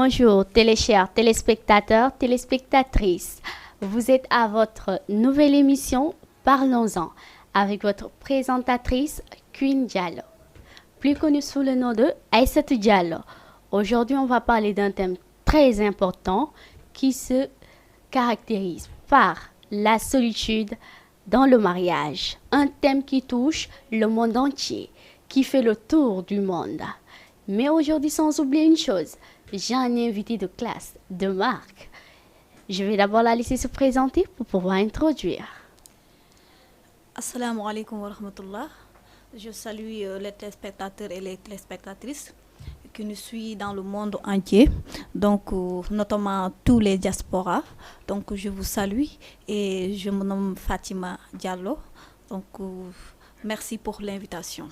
Bonjour, chers téléspectateurs, téléspectatrices. Vous êtes à votre nouvelle émission Parlons-en avec votre présentatrice Queen Diallo, plus connue sous le nom de Aïssatou Diallo. Aujourd'hui, on va parler d'un thème très important qui se caractérise par la solitude dans le mariage. Un thème qui touche le monde entier, qui fait le tour du monde. Mais aujourd'hui, sans oublier une chose, j'ai un invité de classe, de marque. Je vais d'abord la laisser se présenter pour pouvoir introduire. Assalamu alaikum wa rahmatullah. Je salue les téléspectateurs et les téléspectatrices qui nous suivent dans le monde entier, donc notamment tous les diasporas. Donc je vous salue et je me nomme Fatima Diallo. Donc merci pour l'invitation.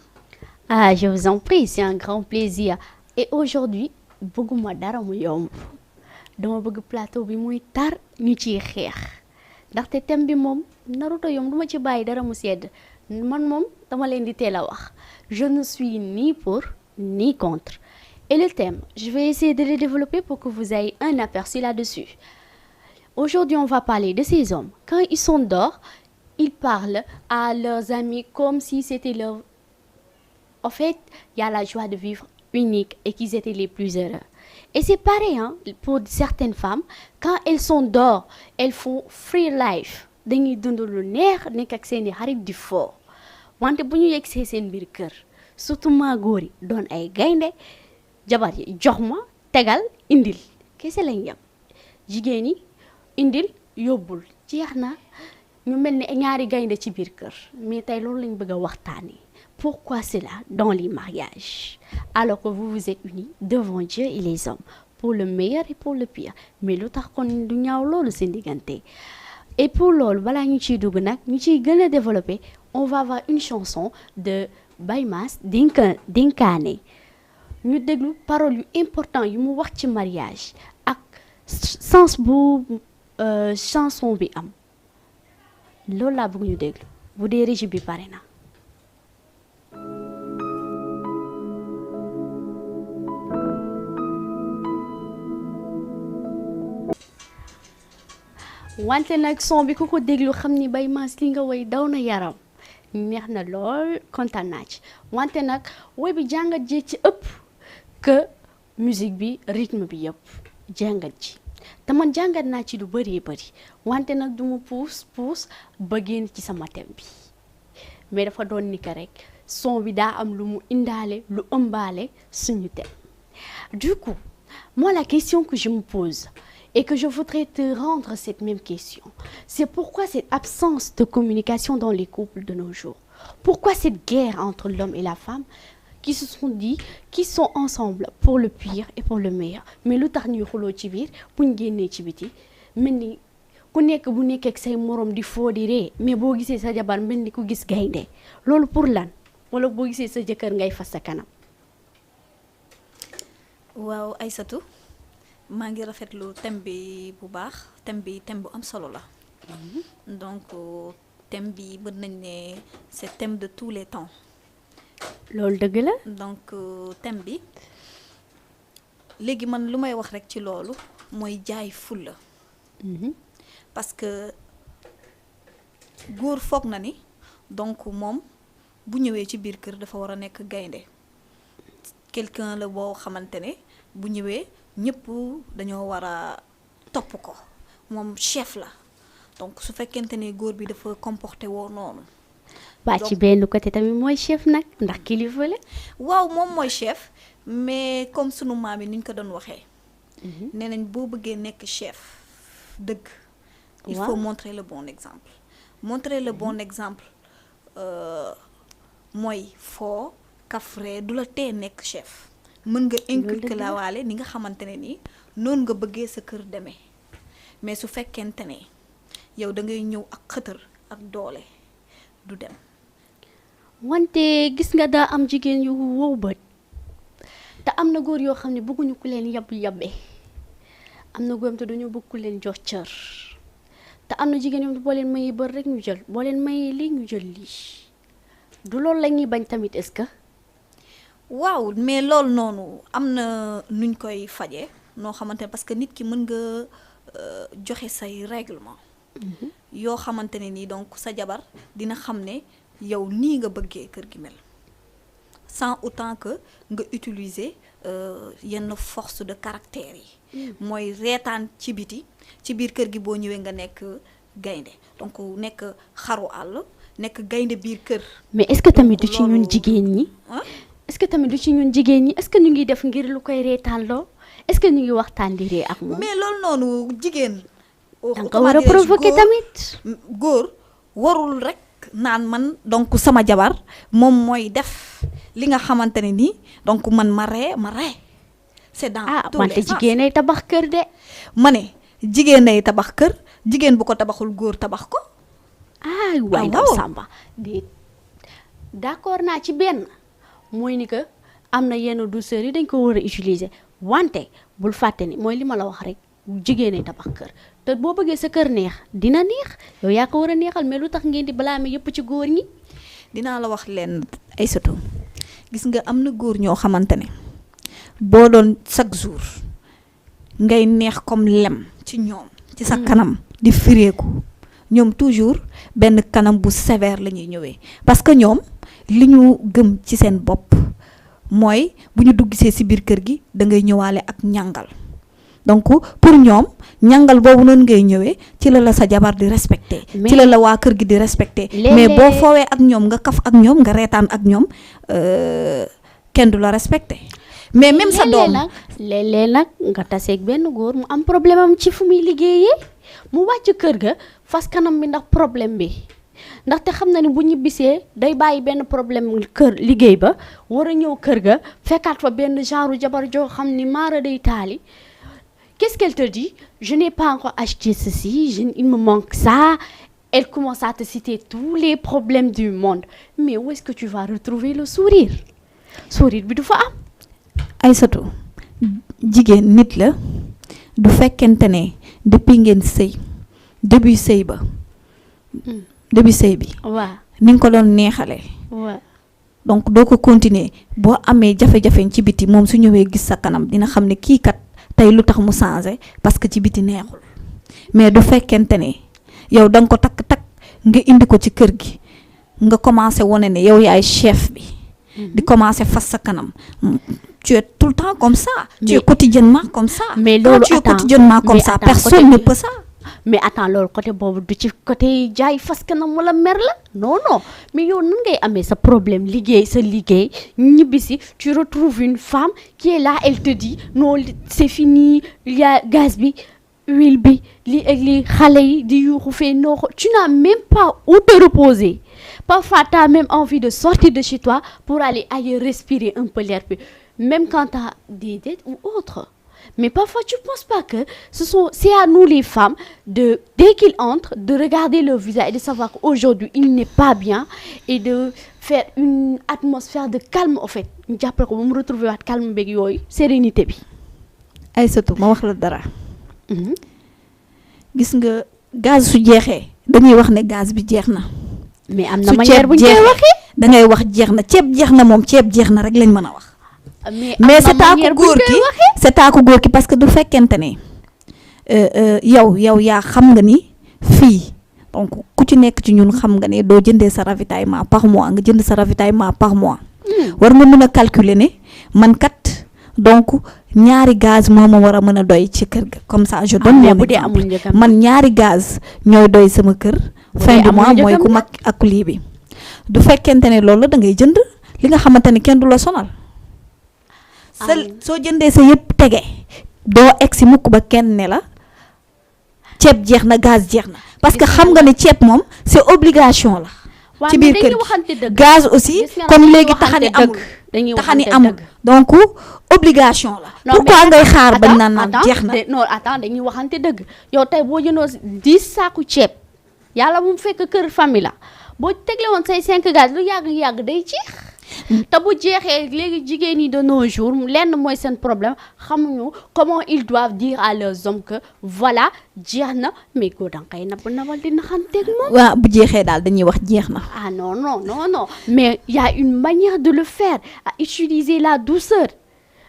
Ah, je vous en prie, c'est un grand plaisir. Et aujourd'hui, bëgguma dara mu yomb dama bëgg plateau bi muy tar ñu ciy xeex ndaxte thème bi moom naruto yomb duma ci bàyyi dara mu sedd man moom dama leen di teel a wax je ne suis ni pour ni contre. Et le thème, je vais essayer de le développer pour que vous ayez un aperçu là-dessus. Aujourd'hui, on va parler de ces hommes. Quand ils sont dehors, ils parlent à leurs amis comme si c'était leur... En fait, il y a la joie de vivre unique et qu'ils étaient les plus heureux. Et c'est pareil pour certaines femmes, quand elles sont dehors, elles font free life. Dañuy dund lu neex nekk ak seeni xarit di foo wante bu ñu yegsee seen biir kër surtout maa góor yi doon ay gaynde jabar yi jox ma tegal indil kese lañ yam jigéen yi indil yóbbul jeex na ñu mel ni ñaari gaynde ci biir kër mais tey loolu lañ bëgg a waxtaanee. Pourquoi cela dans les mariages alors que vous vous êtes unis devant Dieu et les hommes pour le meilleur et pour le pire mais lu tax kon du ñaaw loolu seen diggante. Et pour loolu balaa ñu ciy dugg nag ñu ciy gën a développer on va avoir une chanson de Baye Mass dénkaane ñu déglu paroles yu important yu mu wax ci mariage ak sens bu chanson bi am loolu laa bëgg ñu déglu bu dee régie bi pare na. wante nag son bi ku ko déglu xam ni Baye Mass li nga woy daw na yaram neex na lool kontaan naa ci wante nag woy bi jàngat ji ci ëpp que musique bi rythme bi yëpp jàngat ji te man jàngat naa ci lu bëree bëri wante nag du ma puus ba génn ci sama thème bi mais dafa doon ni que rek son bi daa am lu mu indaale lu ëmbaale suñu thème. Du coup, moi la question que je me pose et que je voudrais te rendre cette même question, c'est pourquoi cette absence de communication dans les couples de nos jours? Pourquoi cette guerre entre l'homme et la femme qui se sont dit, qui sont ensemble pour le pire et pour le meilleur, mais lu tax ñuy xuloo ci biir buñ génnee ci biti mel ni ku nekk bu nekk ak say morom di foo di ree mais boo gisee sa jabar mel ni ku gis gaynde loolu pour lan wala boo gisee sa jëkkër ngay fas sa kanam. Waaw Aïssatou maa ngi rafetlu thème bi bu baax thème bu am solo la. Donc thème bi mën nañ ne c'est thème de tous les temps. loolu dëgg la. Donc thème bi léegi man lu may wax rek ci loolu mooy jaay fulla. Parce que góor foog na ni donc moom bu ñëwee ci biir kër dafa war a nekk gaynde quelqu'un la boo xamante ne bu ñëwee ñëpp dañoo war a topp ko moom chef la donc su fekkente ne góor bi dafa comporté woo noonu. waa ci benn côté tamit mooy chef nag ndax kilifa la. waaw moom mooy chef mais comme sunu maam yi ni ñu ko doon waxee. nee nañ boo bëggee nekk chef dëgg. il faut montrer le bon exemple. Montrer le bon exemple mooy foo kafre du la tee nekk chef. mën nga inculquer la waale ni nga xamante ne nii noonu nga bëggee sa kër demee mais su fekkente ne yow da ngay ñëw ak xëtër ak doole du dem. wante gis nga daa am jigéen yu wow bët te am na góor yoo xam ne bëgguñu ku leen yabbe am na góor te dañoo bëgg ku leen jox cër te am na jigéen ñoom boo leen mayee bër rek ñu jël boo leen mayee lii ñu jël lii du loolu la ñuy bañ tamit est-ce que. waaw mais loolu noonu am na nuñ koy fajee noo xamante ne parce que nit ki mën nga joxe say règlement yoo xamante ne nii donc sa jabar dina xam ne yow nii nga bëggee kër gi mel sans autant que nga utiliser yenn force de caractère yi mooy reetaan ci biti ci biir kër gi boo ñëwee nga nekk gaynde donc nekk xaru àll nekk gaynde biir kër. mais est-ce que tamit du ci ñun jigéen ñi est-ce que tamit du ci ñun jigéen ñi est-ce que ñu ngi def ngir lu koy reetaan loo est-ce que ñu ngi waxtaan di ree ak moom. mais loolu noonu jigéen. danga ko war a provoquer tamit. góor warul rek naan man donc sama jabar moom mooy def li nga xamante ne nii donc man ma ree c'est dans tous les sens. wante jigéen ay tabax kër de. ma ne jigéen ay tabax kër jigéen bu ko tabaxul góor tabax ko. waay ndaw Samba déet d'accord naa ci benn mooy ni que am na yenn douceur yi dañ ko war a utiliser wante bul fàtte ni mooy li ma la wax rek jigéen ay tabax kër te boo bëggee sa kër neex dina neex yow yaa ko war a neexal mais lu tax ngeen di blâmer yëpp ci góor ñi. dinaa la wax leen Aïssatou gis nga am na góor ñoo xamante ne boo doon chaque jour ngay neex comme lem ci ñoom ci sa kanam di fireeku ñoom toujours benn kanam bu sévère la ñuy ñëwee parce que ñoom li ñu gëm ci seen bopp mooy bu ñu duggsee ci biir kër gi da ngay ñëwaale ak ñàngal donc pour ñoom ñàngal boobu noonu ngay ñëwee ci la sa jabar di respecté ci la waa kër gi di respecté mais boo foowee ak ñoom nga kaf ak ñoom nga reetaan ak ñoom kenn du la respecté mais même sa doom léeg-léeg nag nga taseeg benn góor mu am problème am ci fu muy liggéeyee mu wàcc kër ga fas kanam bi ndax problème bi ndaxte xam na ni bu ñibbisee day bàyyi benn problème kër liggéey ba war a ñëw kër ga fekkaat fa benn genre jabar joo xam ni maara day taali. Qu'est-ce qu'elle te dit? Je n'ai pas encore acheté ceci, il me manque ça. Elle commence à te citer tous les problèmes du monde. Mais où est-ce que tu vas retrouver le sourire? Sourire bi du fa am. Aïssatou jigéen nit la du fekkente ne depuis ngeen sëy début sëy ba début sëy bi waaw ni nga ko doon neexalee waaw donc doo ko continuer boo amee jafe-jafe ci biti moom su ñëwee gis sa kanam dina xam ne kii kat tey lu tax mu changé parce que ci biti neexul mais du fekkente ne yow da nga ko takk nga indi ko ci kër gi nga commencé wane ne yow yaay chef bi di commencé fas sa kanam tu es tout le temps comme ça tu es quotidiennement comme ça mais loolu tu es quotidiennement comme ça personne ne peut ça mais attends loolu côté boobu du ci côté jaay fas kanam wala mer la non mais yow nan ngay amee sa problème liggéey sa liggéey ñibbisi tu retrouves une femme qui est là elle te dit non c'est fini il y a gaz bi huile bi li ak li xale yi di yuuxu fee noo tu n'as même pas où te reposer parfois tu as même envie de sortir de chez toi pour aller ailleurs respirer un peu l'air pur même quand tu as des dettes ou autre. Mais parfois, tu ne penses pas que c'est à nous les femmes, dès qu'ils entrent, de regarder leur visage et de savoir qu'aujourd'hui, il n'est pas bien et de faire une atmosphère de calme, en fait. Après, on me retrouve à calme, sérénité. Aïssatou, ma wax la dara. Gis nga gaz su jeexee dañuy wax ne gaz bi jeex na. mais am na manière bu ñu koy waxee da ngay wax jeex na ceeb jeex na moom ceeb jeex na rek lañ mën a wax. mais c'est à ko góor ki parce que du fekkente ne yow yaa xam nga ni fii donc ku ci nekk ci ñun xam nga ne doo jëndee sa ravitaillement par mois nga jënd sa ravitaillement par mois. war nga mën a calculer ne man kat donc ñaari gaz moo ma war a mën a doy ci kër ga comme ça je donne mon exemple man ñaari gaz ñooy doy sama kër. fin du mois mooy ku mag ak lii bi du fekkente ne loolu da ngay jënd li nga xamante ne kenn du la sonal. soo jëndee sa yëpp tege doo egg si mukk ba kenn ne la ceeb jeex na gaz jeex na parce que xam nga ne ceeb moom c'est obligation la. ci biir kër gi gaz aussi comme léegi taxani amul donc obligation la. pourquoi ngay xaar bañ naan jeex na. non attends dañuy waxante dëgg yow tey boo jëndoo 10 saaku ceeb yàlla mu fekk kër famille la boo tegle woon say 5 gaz lu yàgg day jeex. te bu jeexee léegi jigéen ñi de nos jours lenn mooy seen problème xamuñu comment ils doivent dire à leurs hommes que voilà jeex na mais góor danga koy nappal di naxanteeg moom. waaw bu jeexee daal dañuy wax jeex na. ah non mais il y a une manière de le faire à utiliser la douceur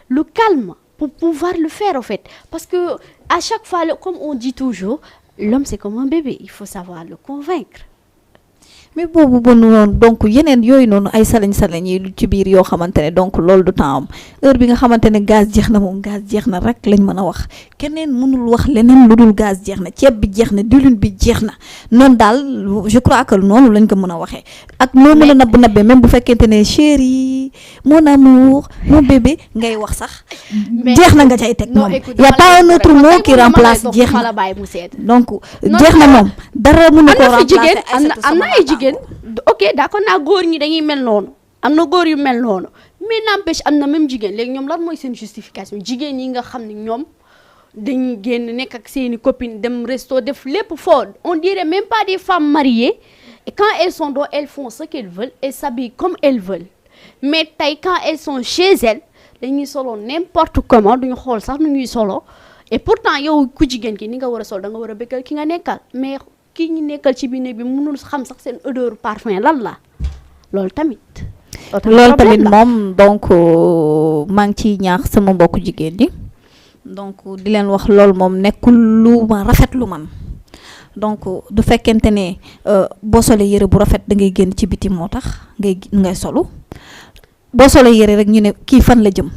le calme pour pouvoir le faire en fait. Parce que à chaque fois, comme on dit toujours, l'homme c'est comme un bébé, il faut savoir le convaincre. mais boobu ba noonu donc yeneen yooyu noonu ay salañ yi ci biir yoo xamante ne donc loolu du temps am heure bi nga xamante ne gaz jeex na moom gaz jeex na rek lañ mën a wax keneen mënul wax leneen lu dul gaz jeex na ceeb bi jeex na diwlin bi jeex na noonu daal je crois que noonu lañ ko mën a waxee ak noo mën a nabbee même bu fekkente ne chéri mon amour mon bébé ngay wax sax jeex na nga cay teg moom y a pas un autre mot qui remplace jeex na donc jeex na moom dara mënu ko remplacer am na ay jigéen ok d'accord naa góor ñi dañuy mel noonu am na góor yu mel noonu mais n'empêche am na même jigéen léegi ñoom lan mooy seen justification jigéen yi nga xam ne ñoom dañuy génn nekk ak seeni copines dem resto def lépp foo on dirait même pas des femmes mariées et quand elles sont dehors elles font ce qu'elles veulent et s'habillent comme elles veulent mais tey quand elles sont chez elles dañuy solo n'importe comment duñu xool sax nu ñuy solo et pourtant yow ku jigéen ki ni nga war a sol da nga war a bëggal ki nga nekkal mais kii ñu nekkal ci biir néeg bi mënul xam sax seen odeur parfum lan la loolu tamit moom donc maa ngi ciy ñaax sama mbokku jigéen ñi donc di leen wax loolu moom nekkul lu ma rafet lu man donc du fekkente ne boo solee yëre bu rafet da ngay génn ci biti moo tax ngay solu boo solee yëre rek ñu ne kii fan la jëm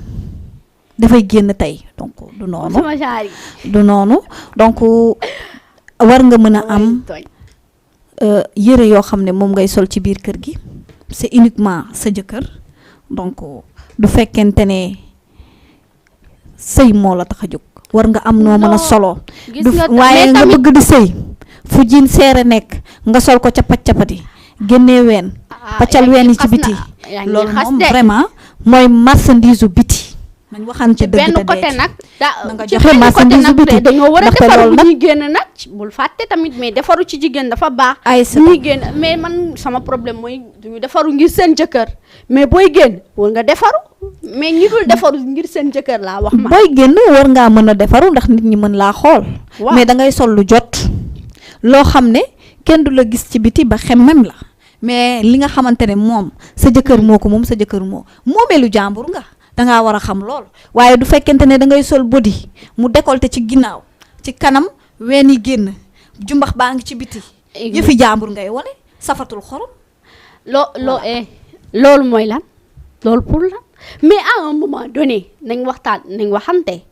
dafay génn tey donc du noonu donc war nga mën a am yëre yoo xam ne moom ngay sol ci biir kër gi c'est uniquement sa jëkkër donc du fekkente ne sëy moo la tax a jóg war nga am noo mën a solo waaye nga bëgg di sëy fu jiin seere nekk nga sol ko capati génnee ween paccal ween yi ci biti loolu moom vraiment mooy marchandise u biti nañ waxante dëgg benn côté nag nga joxe marchandise u biti dañoo war a defaru bu ñuy génn nag bul fàtte tamit mais defaru ci jigéen dafa baax ñuy génn mais man sama problème mooy duñu defaru ngir seen jëkkër mais booy génn war nga defaru mais ñi dul defaru ngir seen jëkkër laa wax ma booy génn war ngaa mën a defaru ndax nit ñi mën laa xool mais da ngay sol lu jot loo xam ne kenn du la gis ci biti ba xemmem la mais li nga xamante ne moom sa jëkkër moo ko moom sa jëkkër moomeelu jàmbur nga dangaa war a xam lool waaye du fekkente ne da ngay sol body mu décolleté ci ginnaaw ci kanam ween yi génn jumbax baa ngi ci biti yëfi jàmbur ngay wane safatul xorom loolu mooy lan loolu pour lan mais à un moment donné nañ waxante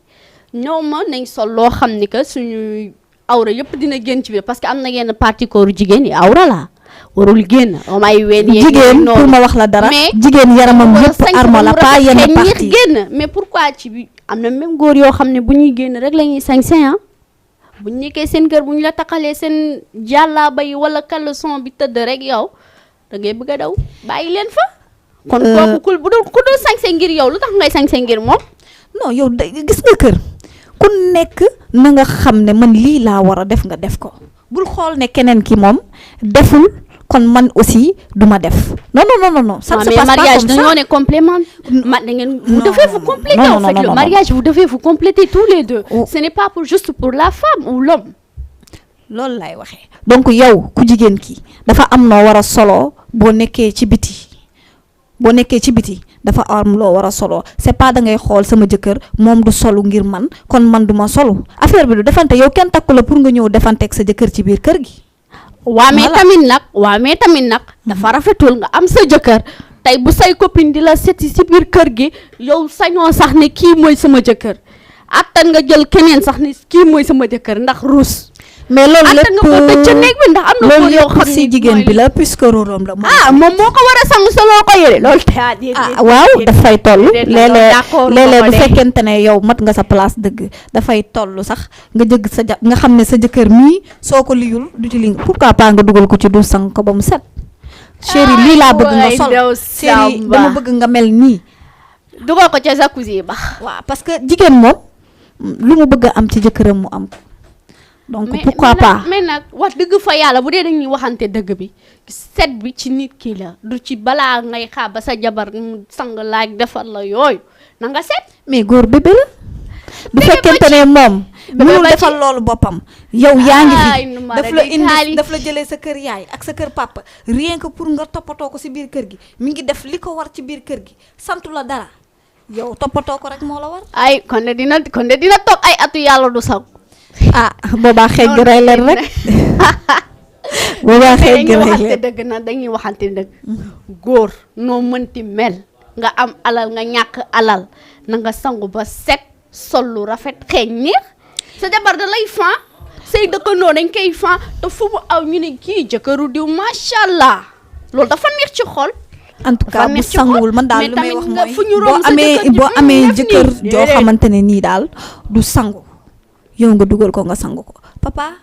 ñoom nañ sol loo xam ni que suñu awra yëpp dina génn ci biir parce que am na yenn partie corps jigéen yi awra la warul génn may ween jigéen pour ma wax la dara jigéen yaramam yëpp armo la pas yenn partie génn mais pourquoi ci bi am na même góor yoo xam ne bu ñuy génn rek la ñuy sañse bu ñu nekkee seen kër bu ñu la taqalee seen jàllaaba yi wala caleçon bi tëdd rek yow da ngay bëgg a daw bàyyi leen fa kon kooku ku dul sañse ngir yow lu tax ngay sañse ngir moom non yow gis nga kër ku nekk na nga xam ne man lii laa war a def nga def ko bul xool ne keneen ki moom deful kon man aussi duma def non ça ne se passe pas mariage comme ça dañoo ne complément vous devez vous compléter en fait le mariage vous devez vous compléter tous les deux ce n'est pas juste pour la femme ou l'homme loolu lay waxee donc yow ku jigéen ki dafa am noo war a solo boo nekkee ci biti dafa am loo war a solo c'est pas da ngay xool sama jëkkër moom du solu ngir man kon man duma solu affaire bi du defante yow kenn takku la pour nga ñëw defanteeg sa jëkkër ci biir kër gi waa mais tamit nag dafa rafetul nga am sa jëkkër tey bu say copine di la seeti ci biir kër gi yow sañoo sax ne kii mooy sama jëkkër attan nga jël keneen sax ne kii mooy sama jëkkër ndax ruus mais loolu lépp nga ko tëj ca néeg bi ndax am na loolu yoo xam si jigéen bi la puisque róoram la moom moo ko war a sang soloo ko yére loolu waaw dafay toll léeg-léeg bu fekkente ne yow mat nga sa place dëgg dafay toll sax nga jëgg nga xam ne sa jëkkër mii soo ko liyul du ci li pourquoi pas nga dugal ko ci du sang ko ba mu set chéri lii laa bëgg nga sol chéri dama bëgg nga mel nii dugal ko ca jacuzzi ba waaw parce que jigéen moom lu mu bëgg a am ci jëkkëram mu am ko donc pourquoi pas mais nag wax dëgg fa yàlla bu dee dañuy waxante dëgg bi set bi ci nit ki la du ci balaa ngay xaar ba sa jabar mu sang laaj defar la yooyu na nga set mais góor bébé la bu fekkente ne moom mënul defal loolu boppam yow yaa ngi fi daf la jëlee sa kër yaay ak sa kër papa rien que pour nga toppatoo ko si biir kër gi mi ngi def li ko war ci biir kër gi santu la dara yow toppatoo ko rek moo la war. ay kon de dina toog ay atu yàlla du saw. boobaa xeej gi rey leen rek. boobaa xeej gi rey leen dañuy waxante dëgg. góor noo mënti mel nga am alal nga ñàkk alal na nga sangu ba set sol lu rafet xeeñ neex sa jabar da lay fan say dëkkandoo dañ koy fan te fu mu aw ñu ne kii jëkkëru diw macha allah loolu dafa neex ci xol. en tout cas bu sanguwul man daal li may wax mooy boo boo amee jëkkër joo xamante ne nii daal du sangu yow nga dugal ko nga sangu ko papa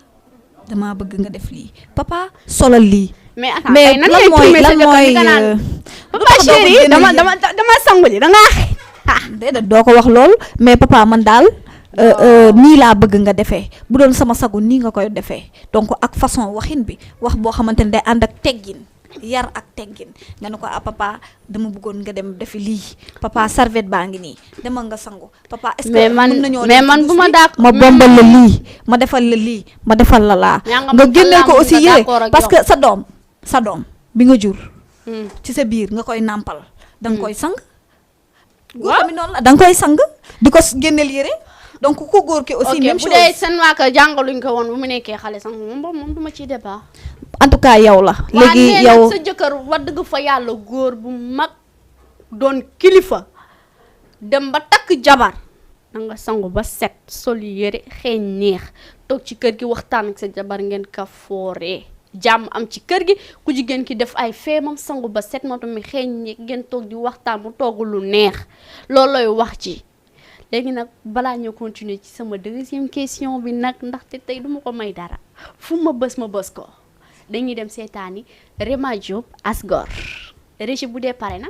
dama bëgg nga def lii papa solal lii. mais lan mooy papa chéri dama sangu li da ngaa déedéet doo ko wax lool mais papa man daal nii laa bëgg nga defee bu doon sama sagu nii nga koy defee donc ak façon waxin bi wax boo xamante ne day ànd ak teggin yar ak teggin nga ne ko papa dama bëggoon nga dem defi lii papa serviette baa ngi nii demal nga sangu papa est-ce que mën nañoo mais man bu ma d'accord ma bombal la lii ma defal la lii ma defal la laa nga génneel ko aussi yére parce que sa doom bi nga jur ci sa biir nga koy nàmpal da nga koy sang góor tamit noonu la da nga koy sang di ko génneel yére donc ku góor ki aussi même chose. bu dee seen waa kër jàngaluñ ko woon bu mu nekkee xale sax moom du ma ciy débat. en tout cas yow la. léegi yow sa jëkkër wax dëgg fa yàlla góor bu mag doon kilifa dem ba takk jabar da nga sangu ba set sol yére xeeñ neex toog ci kër gi waxtaan ak sa jabar ngeen ka fooree jàmm am ci kër gi ku jigéen ki def ay feemam sangu ba set moo tamit xeeñ neex ngeen toog di waxtaan mu togg lu neex loolooy wax ci. léegi nag balaa ñoo continuer ci sama deuxième question bi nag ndaxte tey duma ko may dara fu ma bës ko dañuy dem seetaani Rema Diop Asgor Régis bu dee pare na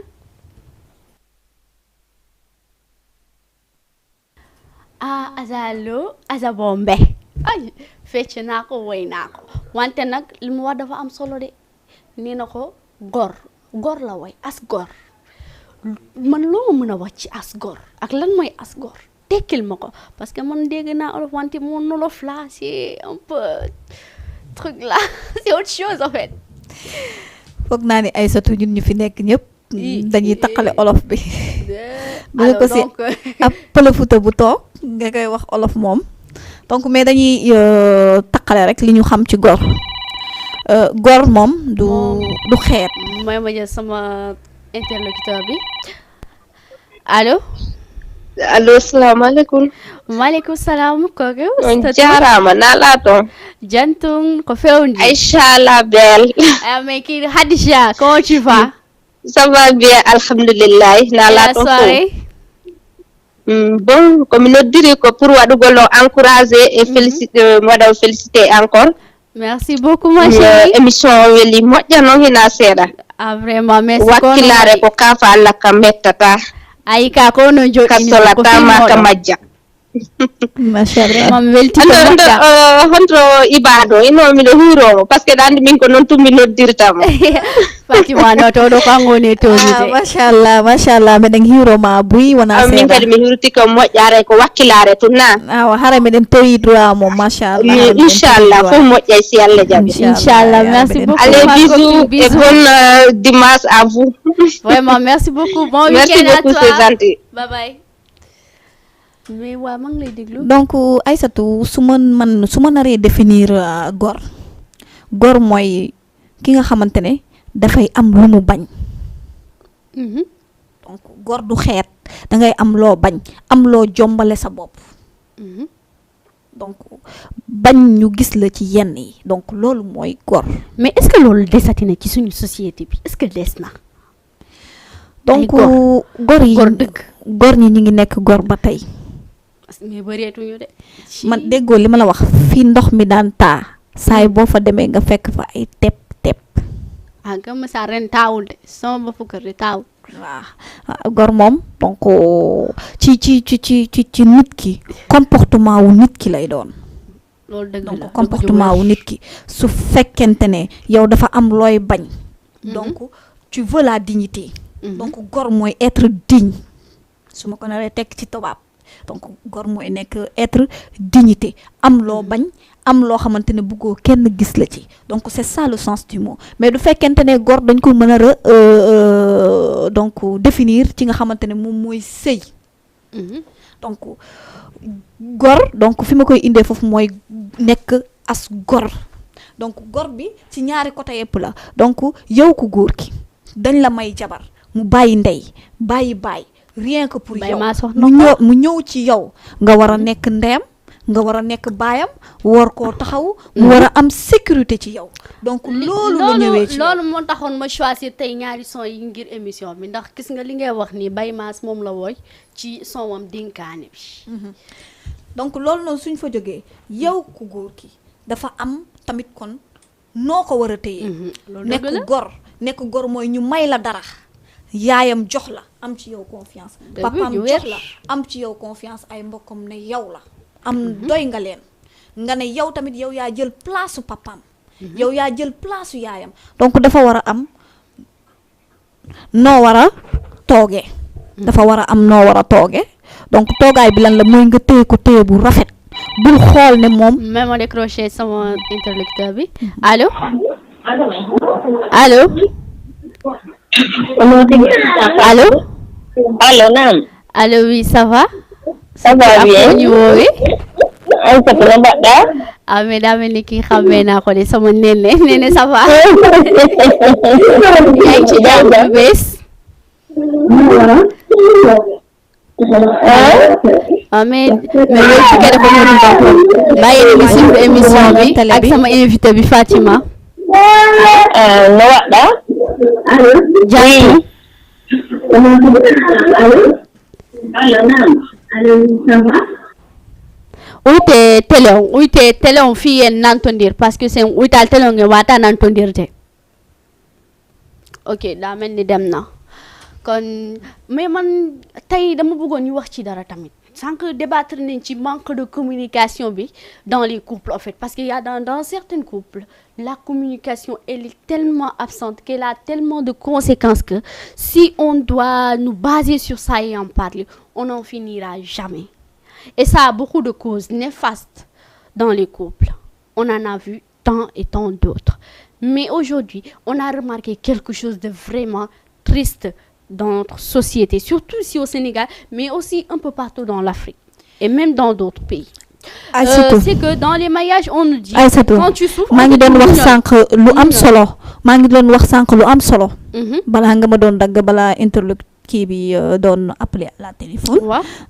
azalo azabombe ay fecc naa ko woy naa ko wante nag li mu wax dafa am solo de nee na ko gor la woy Asgor man loo ma mën a wax ci Asgor ak lan mooy Asgor tekkil ma ko parce que man dégg naa olof wante mon olof là c'est un peu truc là c'est autre chose en fait. foog naa ni Aïssatou ñun ñu fi nekk ñëpp dañuy taqale olof bi. bu nga ko si ab pëlëfuta bu toog nga koy wax olof moom donc mais dañuy taqale rek li ñu xam ci gor moom du xeet. mooy ma jël sama interlocuteur bi allo salaamaaleykum. maaleykum salaam kooku. on jaaraama naa laa toon. jantung ko fewndi. Aïcha la belle. mais kii Khadija comment tu vas. ça va bien alhamdulillah. naa laa toon soirée. bon comme no diri ko pour waɗugol o encourager et féliciter encore. merci beaucoup ma chérie. émission weli moƴƴa noon hina seeɗa. vraiment merci wakkilare ko kafa Allah kam mettata ayi ka ko no joɗini ka solatama ka majja machallah mam weltito honto ibado ino miɗo huuromo par ce que ɗa andi min ko noon tummi noddirtamo Fatima no to ɗo ko ngoni toñide machallah meɗen hiiroma buy wona seeɗa min kadi mi hirti ko moƴƴare ko wakkilare tunna hara meɗen tawi droit mo machallah inchallah fof moƴƴay si Allah jaɓi inchallah merci beaucoup allez bisous et bon dimanche à vous vraiment merci beaucoup bon week-end à toi c'est gentil bye bye mais waa maa ngi lay déglu. donc Aïssatou su ma naree définir gor mooy ki nga xamante ne dafay am lu mu bañ. donc gor du xeet da ngay am loo bañ am loo jombale sa bopp. donc bañ ñu gis la ci yenn yi donc loolu mooy gor. mais est-ce que loolu desati na ci suñu société bi est-ce que des na. donc gor yi gor ñi ñu ngi nekk gor ba tey. mais bëreetuñu de. man déggoo li ma la wax fii ndox mi daan taa saay boo fa demee nga fekk fa ay tepp nga ma sa ren taawul de sama bopp kër de taawul. waaw gor moom donc ci nit ki comportement wu nit ki lay doon. loolu dëgg la donc comportement wu nit ki su fekkente ne yow dafa am looy bañ. donc tu veux la dignité. donc gor mooy être digne su ma ko naree tekk ci tubaab. donc gor mooy nekk être dignité am loo bañ am loo xamante ne bëggoo kenn gis la ci donc c'est ça le sens du mot mais du fekkente ne gor dañ ko mën a donc définir ci nga xamante ne moom mooy sëy donc gor donc fi ma koy indee foofu mooy nekk as gor donc gor bi ci ñaari côté yëpp la donc yow ku góor ki dañ la may jabar mu bàyyi ndey bàyyi baay rien que pour yow mu ñëw ci yow nga war a nekk ndeyam nga war a nekk baayam war koo taxaw mu war a am sécurité ci yow donc loolu la ñëwee ci loolu moo taxoon ma choisir tey ñaari son yi ngir émission bi ndax gis nga li ngay wax nii Baye Mass moom la wooy ci son wam dénkaane bi donc loolu noonu suñ fa jógee yow ku góor ki dafa am tamit kon noo ko war a téye nekk gor mooy ñu may la dara yaayam jox la am ci yow confiance papaam jox la am ci yow confiance ay mbokkam ne yow la am doy nga leen nga ne yow tamit yow yaa jël place su papaam yow yaa jël place su yaayam donc dafa war a am noo war a toogee dafa war a am noo war a toogee donc toogaay bi lan la mooy nga téye ko téye bu rafet bul xool ne moom même ma décroché sama interlocuteur bi allo allo allo allo naam allo oui ça va bien ñu woowee ay sa la mbaɗɗa mais daa mel ni kii xamee naa ko de sama nene ça va yaa ngi ci jàmm bu bees mais loolu su ko defee ñu d'accord bàyyi na ngi suivre émission bi ak sama invité bi Fatima no waɗɗa Diatou uyte télé on fi en nantodir parce que c'est uytal télé nge wata nantodirde ok daa mel ni dem na kon mais man tey dama bëggoon ñu wax ci dara tamit sans que débattre nañ ci manque de communication bi dans les couples en fait parce qu'il y a dans certains couples la communication elle est tellement absente qu'elle a tellement de conséquences que si on doit nous baser sur ça et en parler on n'en finira jamais et ça a beaucoup de causes néfastes dans les couples on en a vu tant et tant d'autres mais aujourd'hui on a remarqué quelque chose de vraiment triste dans notre société, surtout ici au Sénégal, mais aussi un peu partout dans l'Afrique et même dans d'autres pays. C'est que dans les mariages, on nous dit quand tu souffres, maa ngi doon wax sànq lu am solo maa ngi doon wax sànq lu am solo. balaa nga ma doon dagg balaa interlocuteur kii bi doon appeler à la téléphone.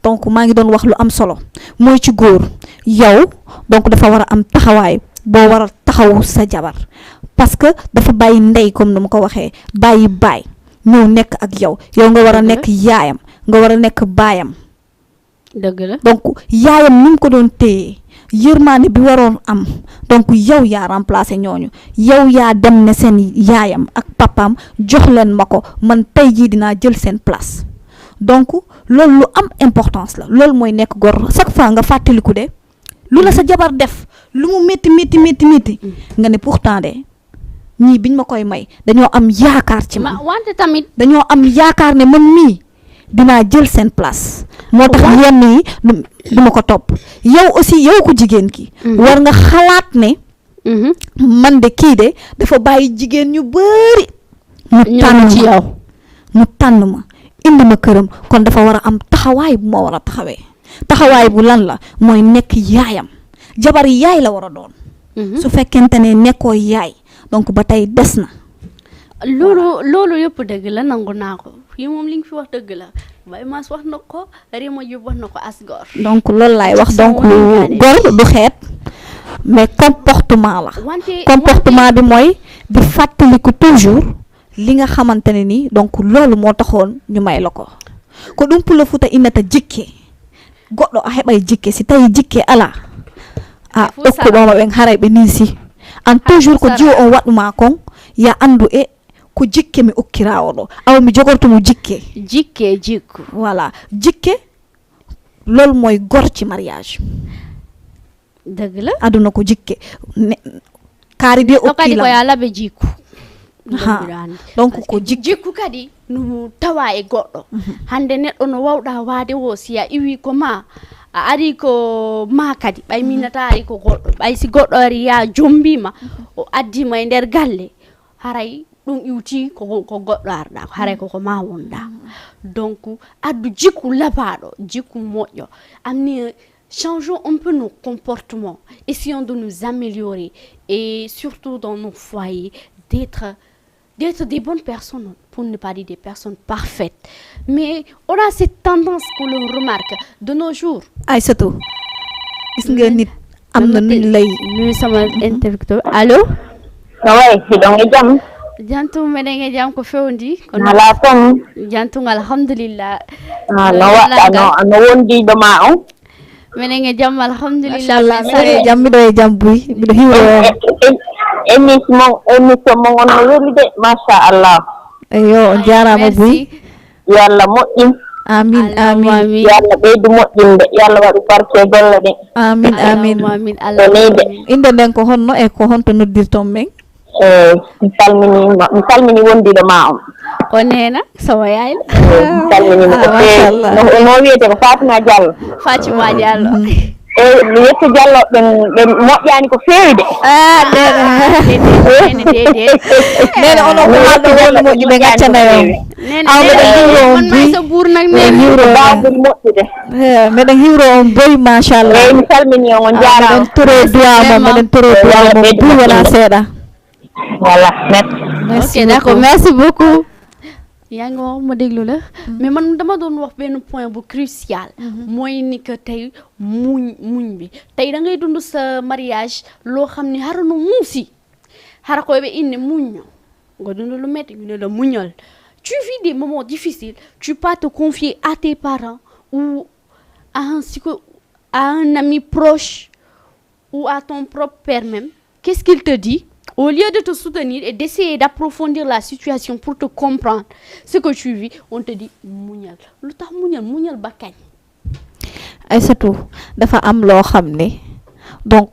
donc maa ngi doon wax lu am solo mooy ci góor yow donc dafa war a am taxawaay boo war a taxaw sa jabar parce que dafa bàyyi ndey comme ni ma ko waxee bàyyi baay. ñëw nekk ak yow nga war a nekk yaayam nga war a nekk baayam dëgg la donc yaayam ni mu ko doon téye yërmaane bi waroon am donc yow yaa remplacé ñooñu yow yaa dem ne seen yaayam ak papaam jox leen ma ko man tey jii dinaa jël seen place donc loolu lu am importance la loolu mooy nekk gor chaque fois nga fàttaliku de lu la sa jabar def lu mu métti nga ne pourtant de ñii biñ ma koy may dañoo am yaakaar ci man wante tamit dañoo am yaakaar ne man mii dinaa jël seen place moo tax yenn yi du ma ko topp yow aussi yow ku jigéen ki war nga xalaat ne man de kii de dafa bàyyi jigéen ñu bari mu tànn ci yow mu tànn ma indi ma këram kon dafa war a am taxawaay bu ma war a taxawee taxawaay bu lan la mooy nekk yaayam jabar yaay la war a doon su fekkente ne nekkoo yaay donc ba tey des na loolu yëpp dëgg la nangu naa ko fii moom li nga fi wax dëgg la Baye Mass wax na ko Rima Diop wax na ko as gor donc loolu laay wax donc gor du xeet mais comportement la comportement bi mooy di fàttaliku toujours li nga xamante ne ni donc loolu moo taxoon ñu may la ko ɗum pula futa innata jikke goɗɗo a heɓay jikke si tawi jikke ala a ɗokkuɗoma ɓen haray ɓe nisi an toujours ko jiwo on waɗuma kon ya andu ko jikke mi okkirawo ɗo awa mi jogortomo jikke jikku voilà jikke loolu mooy gor ci mariage dëgg la aduna ko jikke kaari de okkila ko ya laɓe jikku donc ko jikku kadi no tawa e goɗɗo hande neɗɗo no wawɗa waade wo si a iwi ko ma a ari ko ma kadi ɓay minata ari ko goɗɗo ɓay si goɗɗo ari ya jombima o addima e nder galle haray ɗum iwti ko goɗɗo arɗa haray koko ma wonɗa donc addu jikku labaɗo jikku moƴƴo amni changeons un peu nos comportements essayons de nous améliorer et surtout dans nos foyers d'être des bonnes personnes pour ne pas dire des personnes parfaites mais on a cette tendance que l'on remarque de nos jours Aïssatou gis nga nit am na nuñ lay nuyu sama interlocuteur allo way hiɗon e jaam jantum meɗen e jam ko fewndi ala ton jantum alhamdulillah no waɗɗa no wondiɗo ma on meɗen e jam alhamdulillah machallah sa jam miɗo e jam buy miɗo hiwro émission mo on no weli de machallah eyo on jarama buy yo Allah moƴƴin amin amin yo Allah ɓeydu moƴƴinde yo Allah waɗu barke golle ɗe amin amin amin Allah inde nden ko honno e ko honto noddirton men mi salmini wondiɗo ma on ko nena sawa yayla mi salminimo no wiyete ko Fatima Diallo Fatima Diallo mi yetto Diallo ɓe moƴƴani ko feewi de nene ono ko haalɗo wonno moƴƴi ɓe gaccanayo meɗen so bour nak bawɓuri moƴƴude meɗen hiwro on boy machallah eyyi mi salmini on jarama meɗen toro duwama meɗen toro duwama buy wona seeɗa voilà merci ok d'accord merci beaucoup yaa ngi wax ma déglu la mais man dama doon wax benn point bu crucial mooy ni que tey muñ bi tey da ngay dund sa mariage loo xam ne xara no muusi xara koy be indi muñ nga dund lu metti ñu ne la muñal tu vis des moments difficiles tu peux pas te confier à tes parents ou à un ami proche ou à ton propre père même qu'est-ce qu'il te dit au lieu de te soutenir et d'essayer d'approfondir la situation pour te comprendre ce que tu vis, on te dit muñal. Lu tax muñal ba kañ. Aïssatou dafa am loo xam ne donc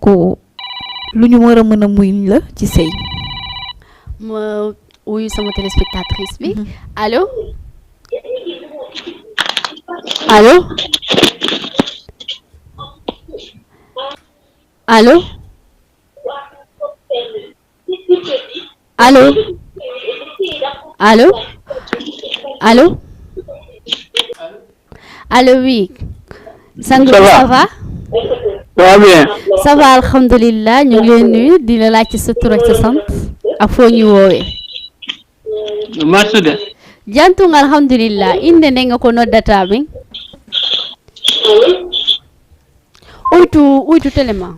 lu ñu war a mën a muñ la ci sëy. ma wuyu sama téléspectatrice bi. Allô? Allô? Allô? Allô? Allô? Allô? Allô, oui. Sang ça va? Ça va bien. Ça va, alhamdulillah. Ñu ngi leen nuyu di la laaj ci sa tur ak sa sant ak foo ñu woowee. Masude. Jantung alhamdulillah. Inde ne nga ko noddata min. Uytu téléma.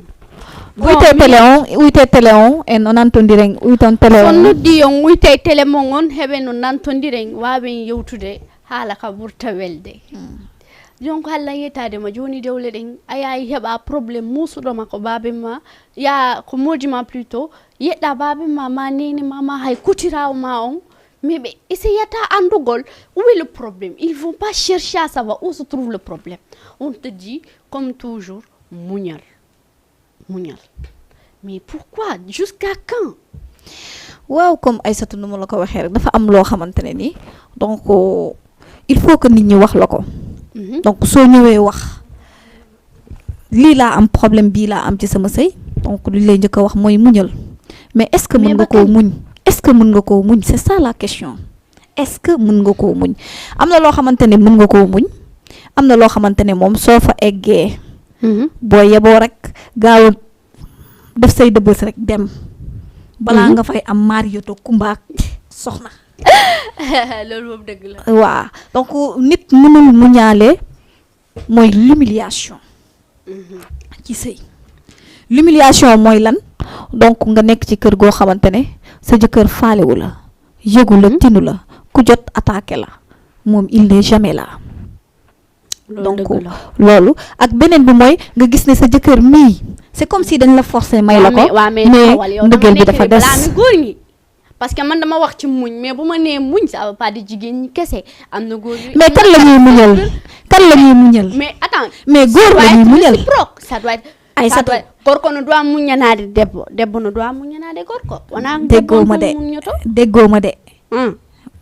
uyte télé on en o nantodiren uyton télé on so noddi on uyte télé mon on heɓe no nantodiren wawen yewtude haala ka ɓurta welde donc halla yettade ma joni dewle ɗen a yahi heɓa probléme musuɗoma ko babema ya ko modima plutôt yeɗɗa babema ma nenema ma hay kutirawo ma on mais ɓe essayata andugol où est le problème ils vont pas chercher à savoir où se trouve le problème on te dit comme toujours muñal mais pourquoi jusqu'à quand waaw comme Aïssatou nu ma la ko waxee rek dafa am loo xamante ne ni donc il faut que nit ñi wax la ko donc soo ñëwee wax lii laa am problème bii laa am ci sama sëy donc li lay njëkk a wax mooy muñal mais est-ce que mën nga koo muñ est-ce que mën nga koo muñ c'est ça la question est-ce que mën nga koo muñ am na loo xamante ne mën nga koo muñ am na loo xamante ne moom soo fa eggee boo yeboo rek gaaw def say dëbës rek dem balaa nga fay am Marioto Kumba soxna loolu moom dëgg la waaw donc nit mënul muñaale mooy l'humiliation ci sëy l'humiliation mooy lan donc nga nekk ci kër goo xamante ne sa jëkkër faalewu la yëgu la tinu la ku jot attaqué la moom il n'est jamais là donc loolu ak beneen bi mooy nga gis ne sa jëkkër mii c'est comme si dañ la forcer may la ko mais ndëgeel bi dafa des góor ñi parce que man dama wax ci muñ mais bu ma nee muñ ça veut pas dire jigéen ñi kese am na góor mais kan la ñuy muñal mais góor la ñuy muñal ça doit être Aïssatou gorko no doit muñanade debbo no doit muñanade gorko wana déggoo ma de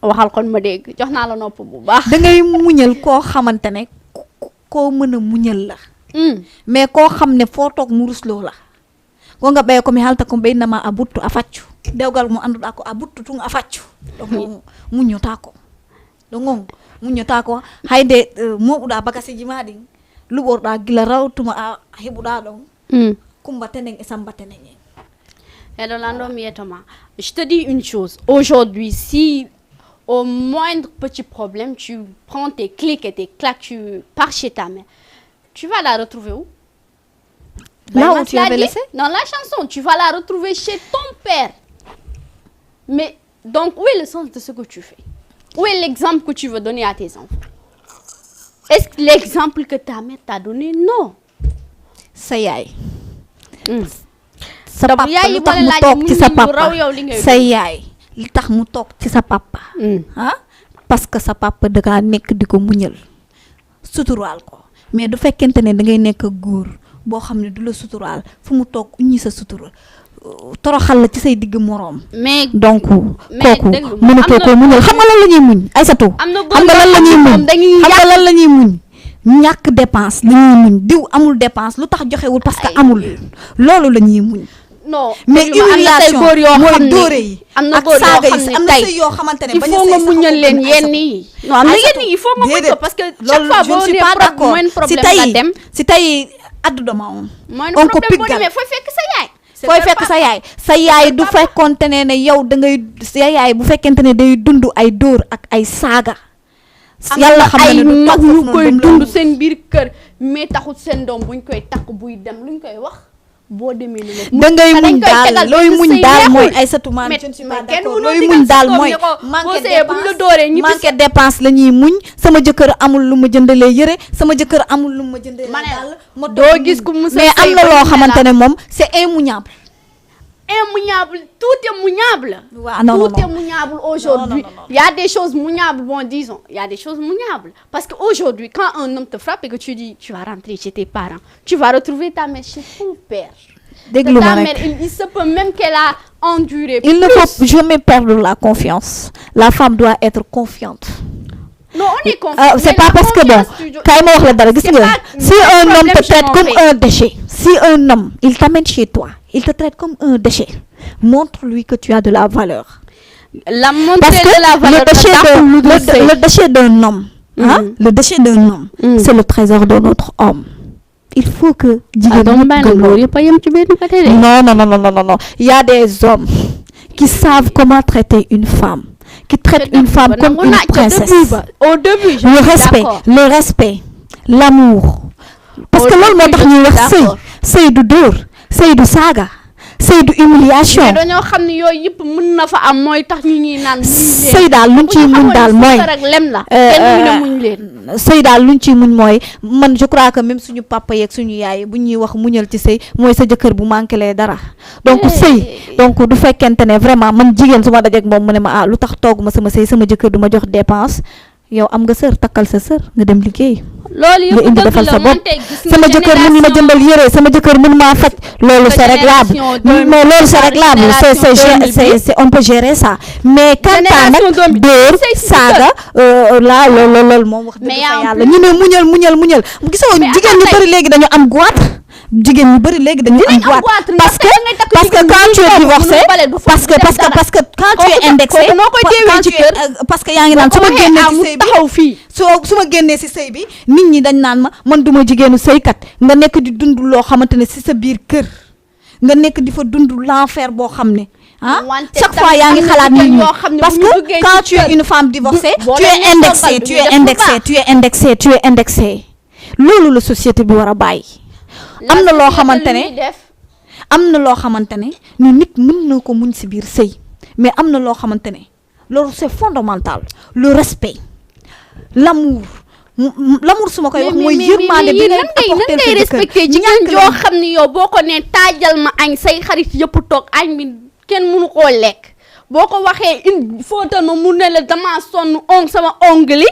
waxal kon ma dégg jox naa la nopp bu baax da ngay muñal koo xamante ne koo mën a muñal la mais koo xam ne foo toog mu rusloo la ko nga ɓeya komi halta ko ɓeynama a buttu a faccu dewgal mo annduɗa ko a buttu tun a faccu ɗon muñotako ɗon muñotako hayde moɓuɗa bagasiji ma ɗin luɓorɗa gila rawtuma a heɓuɗa ɗon Kumba Teneng et Samba Teneng. Je te dis une chose. Aujourd'hui, si au moindre petit problème, tu prends tes clics et tes claques, tu pars chez ta mère, tu vas la retrouver où? Là où tu avais laissé? Dans la chanson, tu vas la retrouver chez ton père. Mais donc, où est le sens de ce que tu fais? Où est l'exemple que tu veux donner à tes enfants? Est-ce que l'exemple que ta mère t'a donné? Non. Sa yaay sa papa lu tax mu toog ci sa papa sa yaay li tax mu toog ci sa papa parce que sa papa da nga nekk di ko muñal suturaal ko mais du fekkente ne da ngay nekk góor boo xam ne du la suturaal fu mu toog uñi sa sutura toroxal la ci say digg moroom mais donc kooku mënatoo ko muñal xam nga lan la ñuy muñ Aïssatou xam nga lan la ñuy muñ xam nga lan la ñuy muñ ñàkk dépense la ñuy muñ diw amul dépense lu tax joxewul parce que amul loolu la ñuy muñ non mais humiliation mooy dóore yi ak saaga yi am na sëy yoo xamante ne il faut nga muñal leen yenn yi non am na yenn yi il faut nga muñ ko parce que chaque fois boo nee problème nga dem si tey addu dama on ko piggal mais fooy fekk sa yaay fooy fekk sa yaay du fekkonte ne yow da ngay sa yaay bu fekkente ne day dund ay dóor ak ay saaga yàlla xam ne du mag ñu koy dund seen biir kër mais taxut seen doom buñ koy takk buy dem luñ koy wax boo demee ni da ngay muñ daal looy muñ daal mooy Aïssatou man je ne suis pas d'accord looy muñ daal mooy manqué dépense la ñuy muñ sama jëkkër amul lu ma jëndalee yëre sama jëkkër amul lu ma jëndalee daal ma doo gis ku musa mais am na loo xamante ne moom c'est immuable tout est muñable. Tout est muñable aujourd'hui. Il y a des choses muñables, bon disons, il y a des choses muñables. Parce qu'aujourd'hui, quand un homme te frappe et que tu dis, tu vas rentrer chez tes parents, tu vas retrouver ta mère chez ton père. Ta mère, il se peut même qu'elle a enduré. Il ne faut jamais perdre la confiance. La femme doit être confiante. Non, on est confiant. C'est pas parce que bon, si un homme te traite comme un déchet, si un homme, il t'amène chez toi, il te traite comme un déchet, montre-lui que tu as de la valeur. Parce que le déchet d'un homme, le déchet d'un homme, c'est le trésor de notre homme. Il faut que... Non. Il y a des hommes qui savent comment traiter une femme, qui traitent une femme comme une princesse. Au début, le respect, l'amour. Parce que l'homme c'est du dur, c'est du saga. C'est de humiliation. Mais dañoo xam ne yooyu yëpp mën na fa am mooy tax ñu ñuy naan sëy daal luñ ciy muñ daal mooy sëy daal luñ ciy muñ mooy man je crois que même suñu papa yeeg suñu yaay bu ñuy wax muñal ci sëy mooy sa jëkkër bu manqué lee dara donc sëy donc du fekkente ne vraiment man jigéen su ma dajeeg moom mu ne ma lu tax toog ma sama sëy sama jëkkër du ma jox dépense yow am nga sër takkal sa sër nga dem liggéey loolu nga indi defal sa bopp sama jëkkër mën ma jëndal yére sama jëkkër mën maa faj loolu c'est réglable mais loolu c'est réglable c'est on peut gérer ça mais quand nag dóor saaga là loolu moom wax dëgg fa yàlla ñu ne muñal gisoo jigéen ñu bëri léegi dañu am goitre jigéen ñu bëri léegi dañu am goitre parce que quand tu es divorcé parce que quand tu es indexé parce que yaa ngi naan su ma génnee ci sëy bi su ma génnee ci sëy bi nit ñi dañ naan ma man duma jigéenu sëykat nga nekk di dund loo xamante ne ci sa biir kër nga nekk di fa dund l'enfer boo xam ne chaque fois yaa ngi xalaat nit ñi parce que quand tu es une femme divorcée tu es indexé loolu la société bi war a bàyyi am na loo xamante ne ni nit mën na ko muñ ci biir sëy mais am na loo xamante ne loolu c'est fondamental le respect l'amour su ma koy wax mooy yërmande bi ngay respecté jigéen joo xam ne yow boo ko nee taajal ma añ say xarit yëpp toog añ bi kenn mënu koo lekk boo ko waxee fóotal ma mu ne la dama sonn sama ongli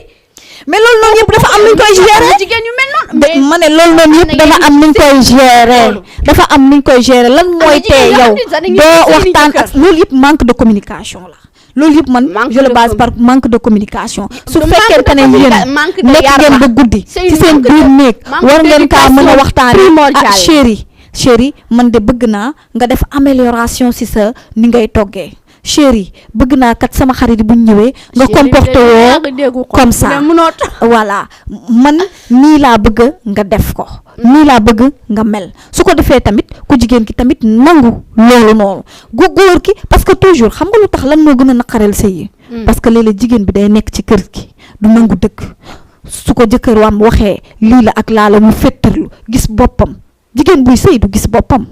mais loolu noonu yëpp dafa am nuñ koy gérer jigéen yu mel noonu ma ne loolu noonu yëpp dafa am nuñ koy gérer dafa am nuñ koy gérer lan mooy tee yow doo waxtaan ak loolu yëpp manque de communication la loolu yëpp man je le base par manque de communication su fekkente ne yéen nekk ngeen ba guddi ci seen biir néeg war ngeen kaa mën a waxtaanee chéri man de bëgg naa nga def amélioration ci sa ni ngay toggee chéri bëgg naa kat sama xarit bu ñëwee nga comporté woo comme ça voilà man nii laa bëgg nga def ko nii laa bëgg nga mel su ko defee tamit ku jigéen ki tamit nangu loolu noonu góor ki parce que toujours xam nga lu tax lan moo gën a naqareel sëy yi parce que léeg-léeg jigéen bi day nekk ci kër gi du nangu dëgg su ko jëkkër wam waxee lii la ak laa la mu féttarlu gis boppam jigéen buy sëy du gis boppam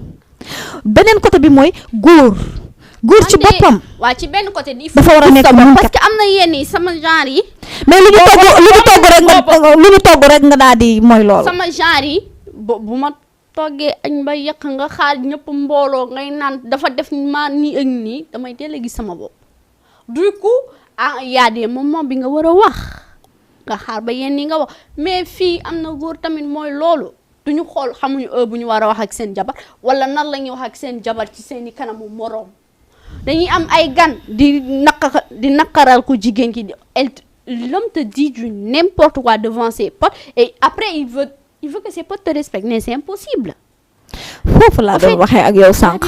beneen côté bi mooy góor ci boppam waa ci benn côté dafa war a nekk parce que am na yenn yi sama genre yi mais lu ñu togg rek nga daal di mooy loolu sama genre yi bu ma toggee añ ba yàq nga xaar ñëpp mbooloo ngay naan dafa def ma nii ak nii damay teel a gis sama bopp du coup y a des moments bi nga war a wax nga xaar ba yenn yi nga wax mais fii am na góor tamit mooy loolu duñu xool xamuñu bu ñu war a wax ak seen jabar wala nan la ñuy wax ak seen jabar ci seeni kanamu moroom dañuy am ay gan di naqaral ko jigéen ki l'homme te dit du n'importe quoi devant ses potes et après il veut que ses potes te respectent mais c'est impossible foofu laa doon waxee ak yow sànq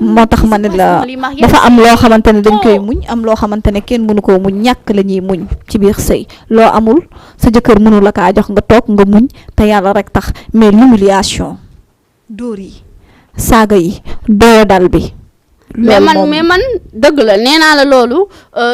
moo tax ma ne la dafa am loo xamante ne dañ koy muñ am loo xamante ne kenn mënu koo muñ ñàkk la ñuy muñ ci biir sëy loo amul sa jëkkër mënu la kaa jox nga toog nga muñ te yàlla rek tax mais l'humiliation dóor yi saaga yi doyadal bi mais man dëgg la nee naa la loolu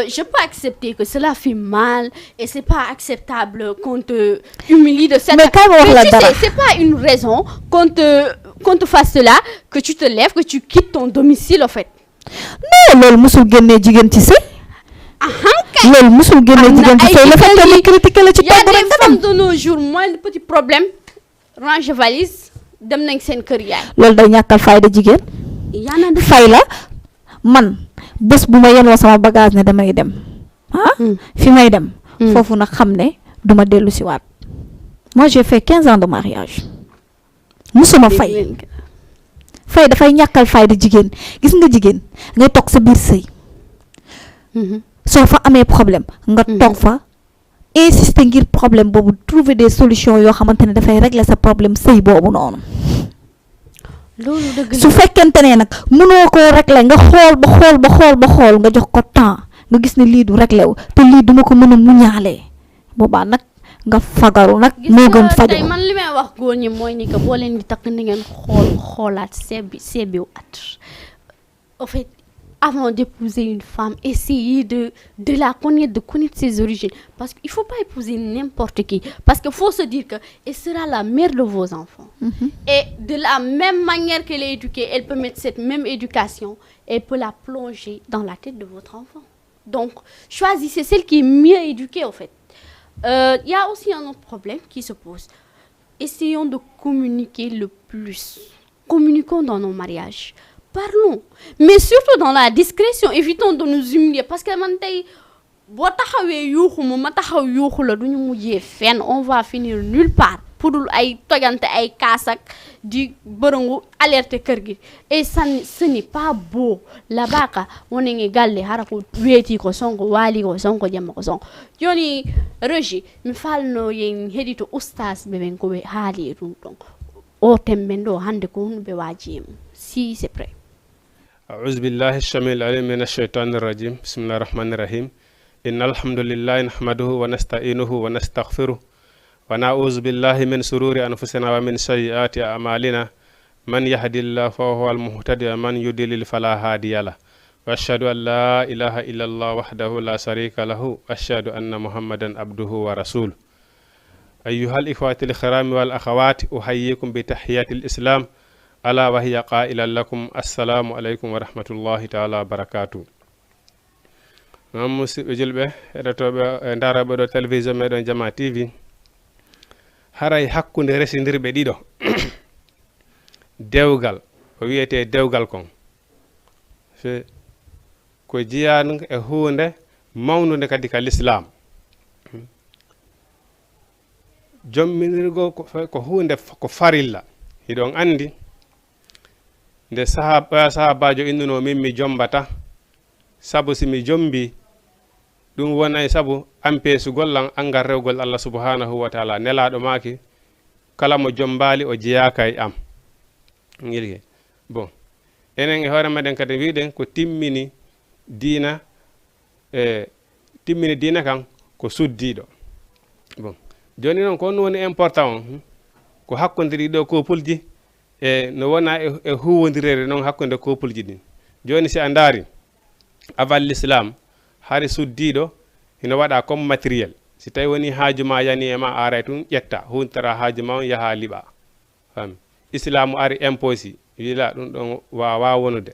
je peux accepter que cela fait mal et c'est pas acceptable qu'on te humilie de cette mais tu sais c'est pas une raison qu'on te fasse cela que tu te lèves que tu quittes ton domicile en fait non loolu musul génnee jigéen ci sëy loolu musul génnee jigéen ci sëy le fait que critiquer la ci togg rek y a des femmes de nos jours moins de petits problèmes range valise dem nañ seen kër yaay loolu day ñàkkal fayda jigéen fay la man bés bu ma yenoo sama bagage ne damay dem fi may dem foofu nag xam ne duma dellu si waat moi j'ai fait 15 ans de mariage musuma fay dafay ñàkkal fayda jigéen gis nga jigéen ngay toog sa biir sëy soo fa amee problème nga toog fa insister ngir problème boobu trouver des solutions yoo xamante ne dafay régler sa problème sëy boobu noonu loolu dëgg su fekkente ne nag mënoo koo régler nga xool nga jox ko temps nga gis ne lii du réglé wu te lii duma ko mën a muñaalee boobaa nag nga fagaru nag moo gën faju tey man li may wax góor ñi mooy ni que boo leen di takk ni ngeen xoolaat seebiw at en fait avant d'épouser une femme essayez de la connaître, de connaître ses origines parce qu'il faut pas épouser n'importe qui parce que faut se dire que elle sera la mère de vos enfants et de la même manière qu'elle est éduquée elle peut mettre cette même éducation elle peut la plonger dans la tête de votre enfant donc choisissez celle qui est mieux éduquée en fait y a aussi un autre problème qui se pose essayons de communiquer le plus communiquons dans nos mariages parlons mais surtout dans la discrétion évitons de nous humilier parce que man tey boo taxawee yuuxu ma taxaw yuuxu la duñu mujjee fenn on va finir nulle part pour dul ay tojante ay kaasak di bërëngu alerter kër gi et ce n'est pas beau la baka woni ngi galle hara ko weeti ko sonko waali ko sonko jamma ko sonko joni Roger mi falno yen hedito oustaz ɓe ɓen ko ɓe haali ɗum ɗon o temben ɗo hande ko hunɓe waajimo si c'est prêt أعوذ بالله السميع العليم من الشيطان الرجيم بسم الله الرحمن الرحيم إن الحمد لله نحمده ونستعينه ونستغفره ونعوذ بالله من شرور أنفسنا ومن سيئات أعمالنا من يهد الله فهو المهتدي ومن يضلل فلا هادي له وأشهد أن لا إله إلا الله وحده لا شريك له وأشهد أن محمدا عبده ورسوله أيها الإخوة الكرام والأخوات أحييكم بتحيات الإسلام ألا وهي قائلا لكم السلام عليكم ورحمة الله تعالى وبركاته musidɓe julɓe heɗotoɓe daraɓe ɗo télévision meɗen Jama TV haray hakkude residirɓe ɗiɗo dewgal ko wiyete dewgal kon ko jiyanuga e hunde mawnude kadi ka l'islam jomminirgo ko hunde ko farilla hiɗon andi nde sahabajo innuno min mi jombata sabu si mi jombi ɗum wonay sabu ampesugol an angal rewgol Allah subhanahu wa taala nelaɗo maki kala mo jombali o jeyaka e am ngilge bon enen e hoore meɗen kadi wiɗen ko timmini diina timmini diina kan ko suddiɗo bon joni noon ko woni important on ko hakkodiri ɗo kopulji e no wona e huwodirere noon hakkude kopulji ɗin joni si a daari avant l'islam hari suddiɗo hino waɗa comme matériel si tawi woni haaju ma yani e ma aray tun ƴetta huntara haaju ma on yaha liɓa fami islamu ari imposi wila ɗum ɗon wawa wonude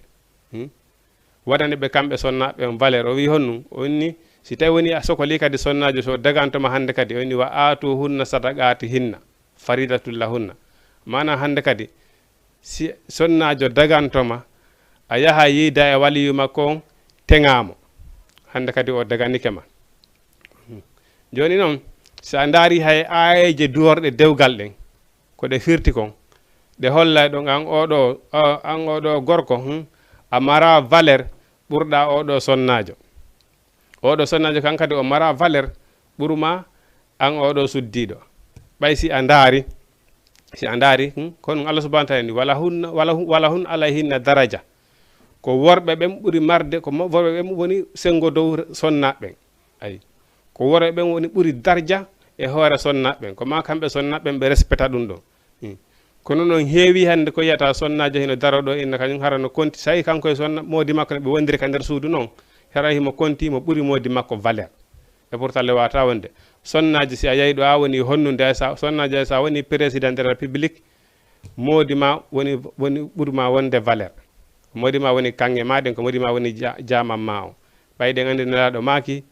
waɗane ɓe kamɓe sonnaɓe on valeur o wi honnum o inni si tawi woni a sokoli kadi sonnajo so dagantoma hande kadi o inni wa atu hunna sadaqati hinna faridatullah hunna mana hande kadi si sonnajo dagantoma a yaha yiida e waliyu makko on teŋamo hande kadi o daganike ma joni noon si a daari hay ayeje duworɗe dewgal ɗen ko ɗe firti kon ɗe hollay ɗon an oɗo gorko a mara valeur ɓurɗa oɗo sonnajo kan kadi o mara valeur ɓurma an oɗo suddiɗo ɓay si a daari kono Allah subhanahu wa ta'ala ni wala hun alayhinna daraja ko worɓe ɓen ɓuri marde ko worɓe ɓen woni sengo dow sonnaɓen ayi ko worɓe ɓen woni ɓuri darja e hoore sonnaɓen ko ma kamɓe sonnaɓen ɓe respecta ɗum ɗo kono noon heewi hande ko yiyata sonnajo hino daro ɗo inna kañum hara no konti sayi kanko e sonna modi makko ne ɓe wondiri ka nder suudu noon hara himo konti mo ɓuri modi makko valeur e pourtant le wata wonde sonnaji si a yayi ɗo a woni honnude sonnaji sa woni président de la république modi ma woni ɓurma wonde valeur modi ma woni kange maɗen ko modi ma woni jamam ma o ɓayɗen andi nelaɗo maki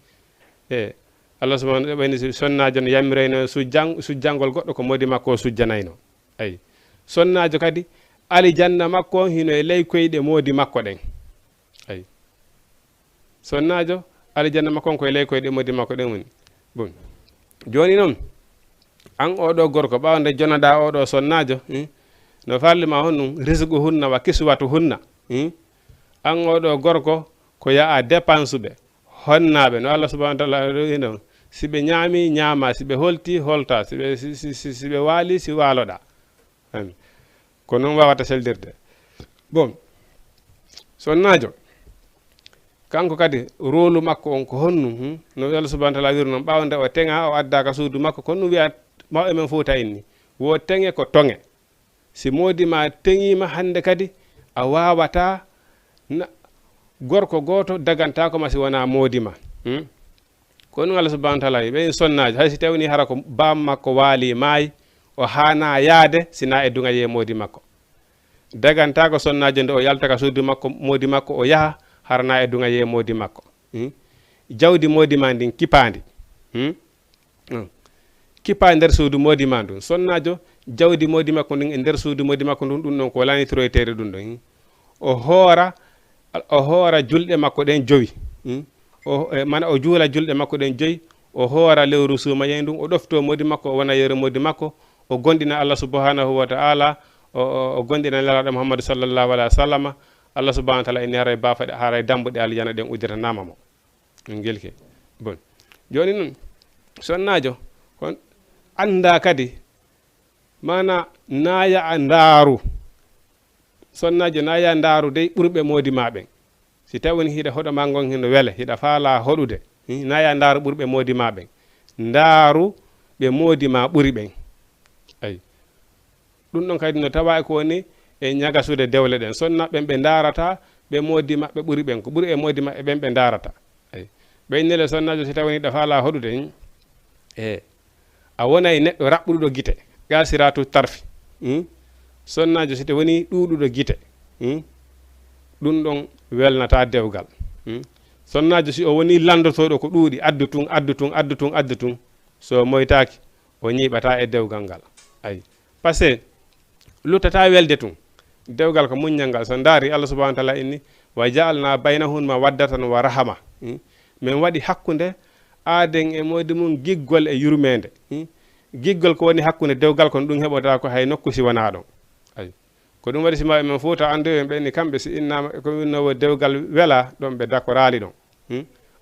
e Allah subhanahu wa ta'ala ɓayni sonnajo no yamirayno sujjangol goɗɗo ko modi makko o sujjanayno ayi sonnajo kadi alijanna makko hino e ley koyɗe modi makko ɗen ayi sonnajo alijanna makko ko e ley koyɗe modi makko ɗen woni bon joni noon an oɗo gorko ɓawde jonaɗa oɗo sonnajo no fallima honnum risgu hunna wa kiswatu hunna an oɗo gorko ko yaa dépense ɓe honnaɓe no Allah subhanahu wa ta'ala ɗo siɓe ñaami ñaama siɓe holti holta siɓe waali si waaloɗa ko noon wawata seldirde bon sonnajo kanko kadi rôle makko on ko honnum no Allah subhanahu wa ta'ala wiri noon ɓawde o teŋa o addaka suudu makko kono ɗum wiya mawɓe men fouta inni wo teŋe ko toŋe si modi ma teŋima hande kadi a wawata gorko goto dagantako ma si wona modi ma ko ɗum Allah subhanahu wa ta'ala ɓen sonnajo hay si tawni hara ko bam makko waali maayi o hana yaade sina e dunga ye modi makko dagantako sonnajo nde o yaltaka suudu makko modi makko o yaha harna e dunga ye modi makko jawdi modi ma ndin kipandi kipa nder suudu modi ma ndun sonnajo jawdi modi makko ndin e nder suudu modi makko ndun ɗum ɗon ko walani troytere ɗum ɗon o hoora julɗe makko ɗen jowi mana o juula julɗe makko ɗen joyi o hoora lewru suuma yen ɗum o ɗofto modi makko o wona yeero modi makko o gondina Allah subhanahu wa ta'ala o gondina nelaɗo Muhammadu sallallahu alaihi wa sallam Allah subhanahu wa ta'ala inni haray bafaɗe haray dambuɗe aljana ɗen udiranama mo gelke bon joni noon sonnajo kon anda kadi mana naya a ndaaru sonnajo naya ndaaru dey ɓurɓe modi maɓen si tawi woni hiɗa hoɗo ma gon hino wele hiɗa faala hoɗude naya ndaaru ɓurɓe modi maɓen ndaaru ɓe modi ma ɓuri ɓen ayi ɗum ɗon kadi no tawa ko woni e ñagasude dewle ɗen sonnaɓen ɓe darata ɓe modi maɓɓe ɓuri ɓen ko ɓuri e modi maɓɓe ɓen ɓe darata ayi ɓeynele sonnajo si tawi hiɗa faala hoɗude a wona e neɗɗo raɓɓuɗuɗo gite gasiratu tarfi sonnajo si tawi woni ɗuɗuɗo gite ɗum ɗon welnata dewgal sonnajo si o woni landotoɗo ko ɗuuɗi addu tun so moytaki o ñiɓata e dewgal ngal ayi par ce que luttata welde tun dewgal ko muññal ngal so daari Allah subhanahu wa ta'ala inni wa ja'alna baynahuma waddatan wa rahama min waɗi hakkude aaden e modi mum giggol e yurmede giggol ko woni hakkunde dewgal kon ɗum heɓota ko hay nokku si wona ɗon ay ko ɗum waɗi simaɓe men fota ande en ɓenni kamɓe si innama ko winnowo dewgal wela ɗon ɓe dakorali ɗon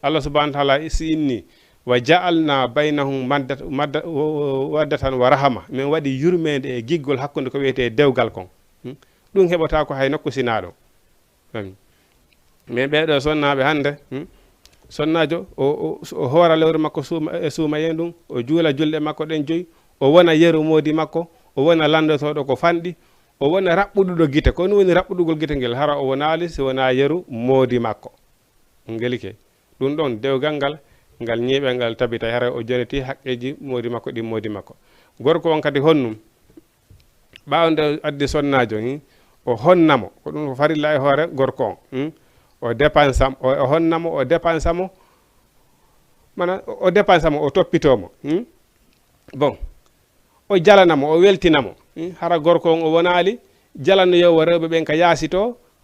Allah subhanahu wa ta'ala si inni wa ja'alna baynahum waddatan wa rahama min waɗi yurmede e giggol hakkunde ko wiyete dewgal kon ɗum heɓota ko hay nokku sina ɗon min ɓeɗo sonnaɓe hande sonnajo o hoora lewru makko suuma yen ɗum o juula julɗe makko ɗen joyi o wona yeru modi makko o wona landotoɗo ko fanɗi o wona raɓɓuɗuɗo gite ko woni raɓɓuɗugol gite ngel hara o wonali si wona yeru modi makko ngelike ɗum ɗon dewgal ngal ngal ñiiɓe ngal tabita hara o joniti haqqeji modi makko ɗi modi makko gorko on kadi honnum ɓawde addi sonnajo o honnamo ko ɗum ko farilla e hoore gorko on o dépensam o honnamo o dépensamo mana o dépensamo o toppitomo bon o jalanamo o weltinamo hara gorko on o wonali jalano yowo rewɓe ɓen ka yaasito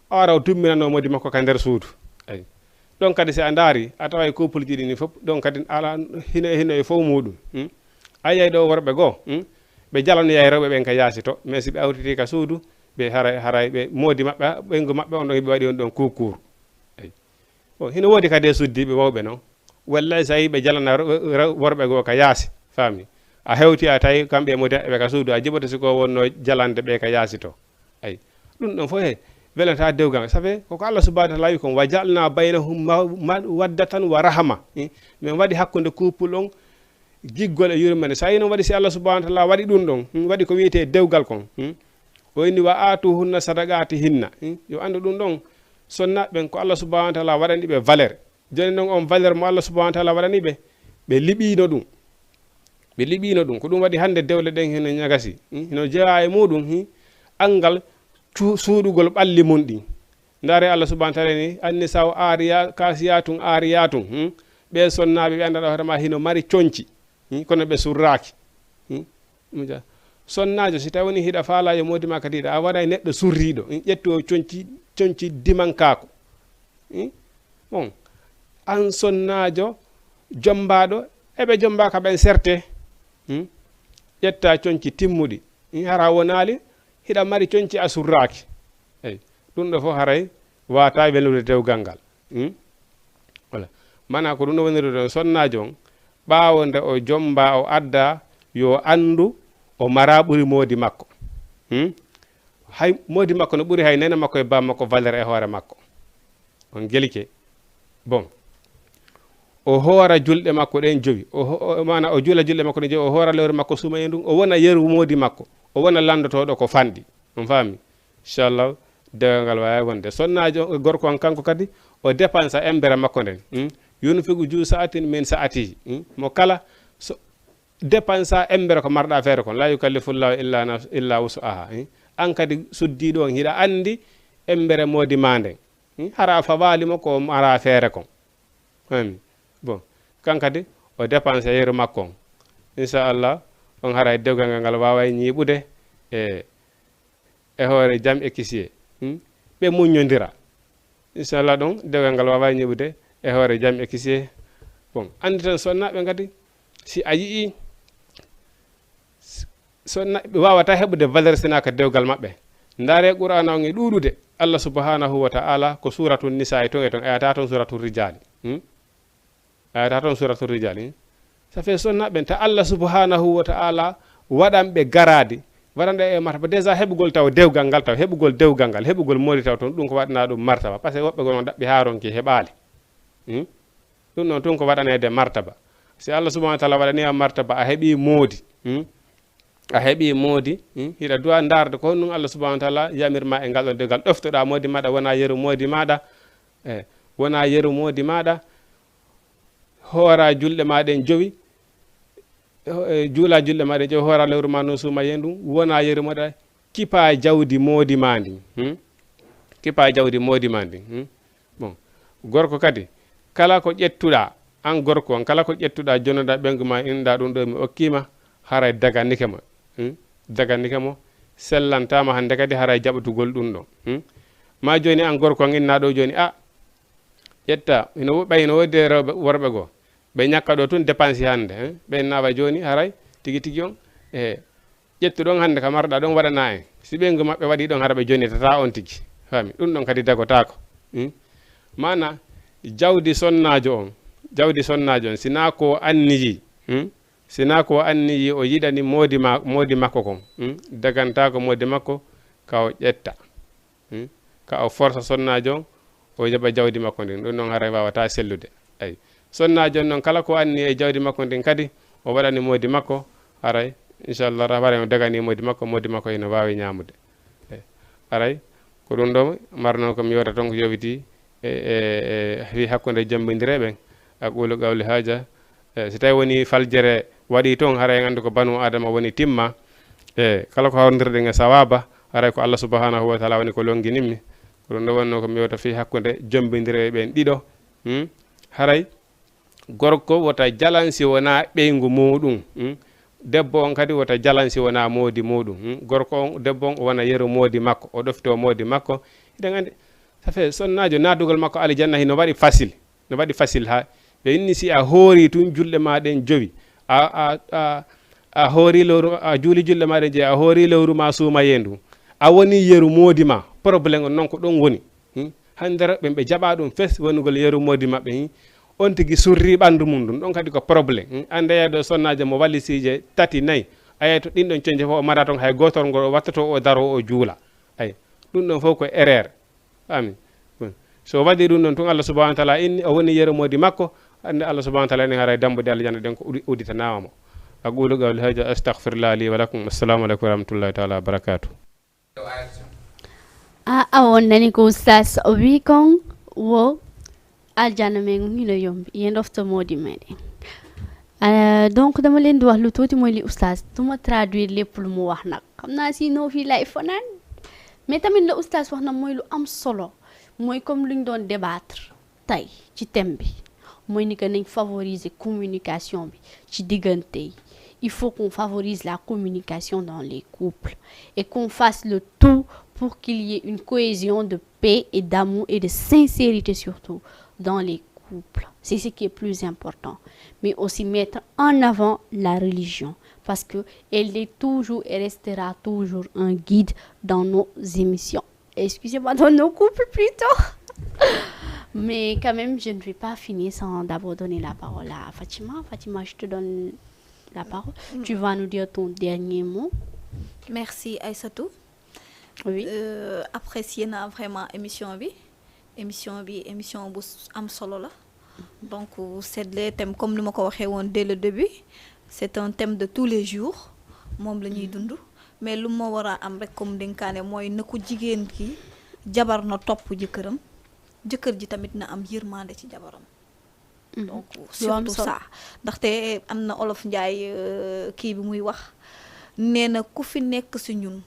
o ara o tumminano modi makko ka nder suudu ayi ɗon kadi si a daari a tawa e couple ji ɗi ni fof ɗon kadi ala hino e fof muɗum a yiyay ɗo worɓe goo ɓe jalanoya e rewɓe ɓen ka yaasito mais si ɓe awtiti ka suudu ɓe haray ɓe moodi maɓɓe ɓeygu maɓɓe on ɗon hiɓe waɗi on ɗon kukur ayi bon hino woodi kadi e suddiɓe wawɓe noon wallay so yi ɓe jalana worɓe goo ka yaasi faami a hewti a tawi kamɓe mo deɓɓe ka suudu a jiɓata siko wonno jalande ɓe ka yaasito ayi ɗum ɗon fof he welata dewgal ça fait koko Allah subhanahu wa ta'ala wi kon wa ja'alna baynahum waddatan wa rahama min waɗi hakkude couple on giggol e yurmande sa yi noon waɗi si Allah subhanahu wa ta'ala waɗi ɗum ɗon waɗi ko wiyete dewgal kon o inni wa atuhunna sadaqati hinna yo andu ɗum ɗon sonnaɓen ko Allah subhanahu wa ta'ala waɗani ɓe valeur joni noon on valeur mo Allah subhanahu wa ta'ala waɗani ɓe ɓe liɓino ɗum ɓe liɓino ɗum ko ɗum waɗi hande dewle ɗen heno ñagasi hino jeeya e muɗum angal suuɗugol ɓalli mum ɗi ndaare Allah subhanahu wa ta'ala ni anni saw kasiyatun ariyatun ɓe sonnaɓe ɓe andaɗa hoorema hino mari coñci kono ɓe surraki sonnajo si tawi woni hiɗa faala yo modi ma kadi a waɗa neɗɗo surriɗo ƴettu o coñci dimankako bon an sonnajo jombaɗo eɓe jombaka ɓen serte ƴetta coñci timmuɗi hara wonali hiɗa mari coñci a surraki eyi ɗum ɗo fof haray wata welude dewgal ngal voilà mana ko ɗum ɗo wonirude ɗon sonnajo on ɓawo nde o jomba o adda yo andu o mara ɓuri modi makko hay modi makko no ɓuri hay nene makko e bam makko valeur e hoore makko on gelike bon o hoora julɗe makko ɗen jowi mana o juula julɗe makko ɗen jowi o hoora lewru makko suuma e ndun o wona yeru modi makko o wona landotoɗo ko fanɗi on faami inchallah dewgal ngal wawi wonde sonnajo gorko on kanko kadi o dépense a embere makko nden yunfigu ju sa'atin min sa'atihi mo kala so dépense a embere ko marɗa feere kon la yukallifullahu illa wus'aha an kadi suddiɗo on hiɗa andi embere modi ma nden hara fawalimo ko mara feere kon bon kan kadi o dépense yeru makko on inchallah on hara dewgal ngal wawa ñiɓude e hoore jam e kisiye ɓe muñodira inchallah ɗon dewgal ngal wawa ñiɓude e hoore jam e kisiye bon andi tan sonnaɓe kadi si a yii sonnaɓe wawata heɓude valeur sina ka dewgal maɓɓe ndaare qur'ana on e ɗuɗude Allah subhanahu wa ta'ala ko suratu nisa ton e ton ayata ton suratu rijali ayata ton suratu rijali ça fait sonnaɓe ta Allah subhanahu wa ta'ala waɗanɓe garadi waɗanɗe e martaba déjà heɓugol taw dewgal ngal taw heɓugol dewgal ngal heɓugol modi taw toon ɗum ko waɗana ɗum martaba par ce que woɓɓe gon daɓɓi haronki heɓali ɗum noon tun ko waɗanede martaba si Allah subhanahu wa ta'ala waɗanima martaba a heeɓi moodi a heeɓi moodi hiɗa duwa darde ko honɗum Allah subhanahu wa ta'ala yamirma e ngal ɗon dewgal ɗoftoɗa modi maɗa wona yeru modi maɗa wona yeru modi maɗa hoora julɗe maɗen jowi juula julɗe maɗen jowi hoora lewru ma no suuma yen ɗum wona yeru maɗa kipa jawdi modi ma ndi kipa jawdi modi ma ndi bon gorko kadi kala ko ƴettuɗa an gorko on kala ko ƴettuɗa jonoɗa ɓengu ma inɗa ɗum ɗo mi okkima haray dagannike ma dagannike mo sellantama hande kadi haray jaɓatugol ɗum ɗon ma joni an gorko on inna ɗo joni a ƴetta ino ɓayno wodde rewɓe worɓe goo ɓe ñakka ɗo tun dépense hande ɓe nawa joni haray tigi on ƴettu ɗon hannde ka marɗa ɗon waɗana en si ɓeygu maɓɓe waɗi ɗon hara ɓe jonitata on tigi fami ɗum ɗon kadi dagotako mana jawdi sonnajo on sina ko anniyi o yiɗani modi makko kon dagantako modi makko ka o ƴetta ka o forsa sonnajo on o jaɓa jawdi makko ndin ɗum noon haray wawata sellude ayi sonnajo on noon kala ko anni e jawdi makko ndin kadi o waɗani modi makko haray inchallah rahmani o dagani modi makko ene wawi ñamude aray ko ɗum ɗo marno ko mi yewta toon ko yowiti fi hakkude jambodireɓen aqulu qawli haja si tawi woni faljere waɗi toon haray gandi ko banu adama woni timma kala ko hawdirɗen e sawaba haray ko Allah subhanahu wa taala woni ko longinimmi ko ɗum ɗo wonno ko mi yewta fi hakkude jambodireɓen ɗiɗo haray gorko wota jalansi wona ɓeygu muɗum debbo on kadi wota jalansi wona moodi muɗum gorko on debbo on o wona yeru moodi makko o ɗofto moodi makko iɗen andi ça fait sonnajo nadugal makko aljanna hino waɗi facile ha ɓe inni si a hoori tun julɗe maɗen jowi a hoori lewru a juuli julɗe maɗen jeeyi a hoori lewru ma suuma yendu a woni yeru moodi ma probléme on noon ko ɗon woni hande ɓe jaɓa ɗum fes wonugol yeru moodi maɓɓe on tigi surri ɓandu mum ɗum ɗon kadi ko probléme ande yeeɗo sonnajo mo wallisije 3 4 ayi to ɗin ɗon coñde fof o mara toon hay gotol ngol o wattoto o daro o juula ayi ɗum ɗon fof ko erreur amin so waɗi ɗum ɗon tun Allah subhanahu wa taala inni o woni yeru modi makko ande Allah subhanahu wa taala enen haray dambude aljanna ɗen ko uditanama mo aqulu qawli hadha astaghfirullah li wa lakum assalamu aleykum wa rahmatullahi taala wa barakatuh a on nani ko oustas o wi kon wo aljanna men hino yombi yen ɗofta modi meɗen donc dama leen di wax lu tuuti mooy li oustaz duma traduire lépp lu mu wax nag xam naa sinon fii lay fanaan mais tamit la oustaz wax na mooy lu am solo mooy comme luñ doon débattre tey ci thème bi mooy ni que nañ favoriser communication bi ci diggante yi il faut qu'on favorise la communication dans les couples et qu'on fasse le tout pour qu'il y ait une cohésion de paix et d'amour et de sincérité surtout dans les couples. C'est ce qui est plus important. Mais aussi mettre en avant la religion parce que elle est toujours et restera toujours un guide dans nos émissions. Excusez-moi, dans nos couples plutôt. Mais quand même, je ne vais pas finir sans d'abord donner la parole à Fatima. Fatima, je te donne la parole. Tu vas nous dire ton dernier mot. Merci Aïssatou. Oui. Apprécié na vraiment émission bu am solo la. Donc c'est le thème comme ni ma ko waxee woon dès le début c'est un thème de tous les jours moom la ñuy dund mais lu ma war a am rek comme dénkaane mooy na ko jigéen ki jabar na topp jëkkëram jëkkër ji tamit na am yërmande ci jabaram. Donc surtout ça ndaxte am na olof njaay kii bi muy wax nee na ku fi nekk si ñun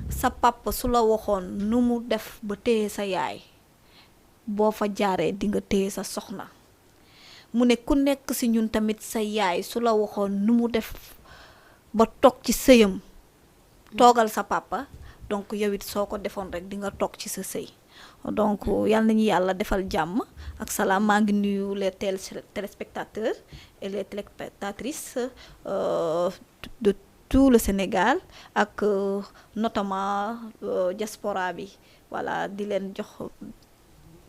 sa papa su la waxoon nu mu def ba téye sa yaay boo fa jaaree di nga téye sa soxna mu ne ku nekk si ñun tamit sa yaay su la waxoon nu mu def ba toog ci sëyam toogal sa papa donc yow it soo ko defoon rek di nga toog ci sa sëy donc yal nañu yàlla defal jàmm ak salaam maa ngi nuyu les téléspectateurs et les téléspectatrices de tout le Sénégal ak notamment diaspora bi voilà di leen jox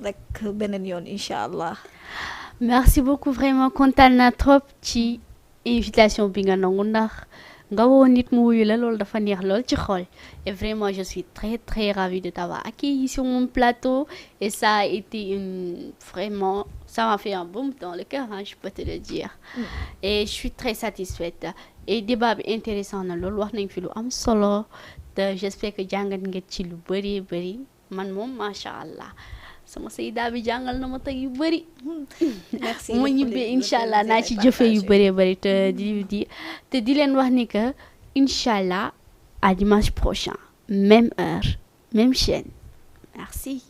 rek beneen yoon incha allah. Merci beaucoup vraiment kontaan naa trop ci invitation bi nga nangu ndax nga woo nit mu wuyu la loolu dafa neex lool ci xol et vraiment je suis très très ravie de t'avoir accueilli sur mon plateau et ça a été vraiment ça m'a fait un baume dans le cœur je peux te le dire et je suis très satisfaite et débat bi intéressant na lool wax nañ fi lu am solo te j'espère que jàngat nga ci lu bëri man moom macha allah sama sayda bi jàngal na ma tey yu bëri. merci moo ñibbee incha allah naa ci jëfe yu bëri te di leen wax ni que incha allah à dimanche prochain même heure même chaîne merci.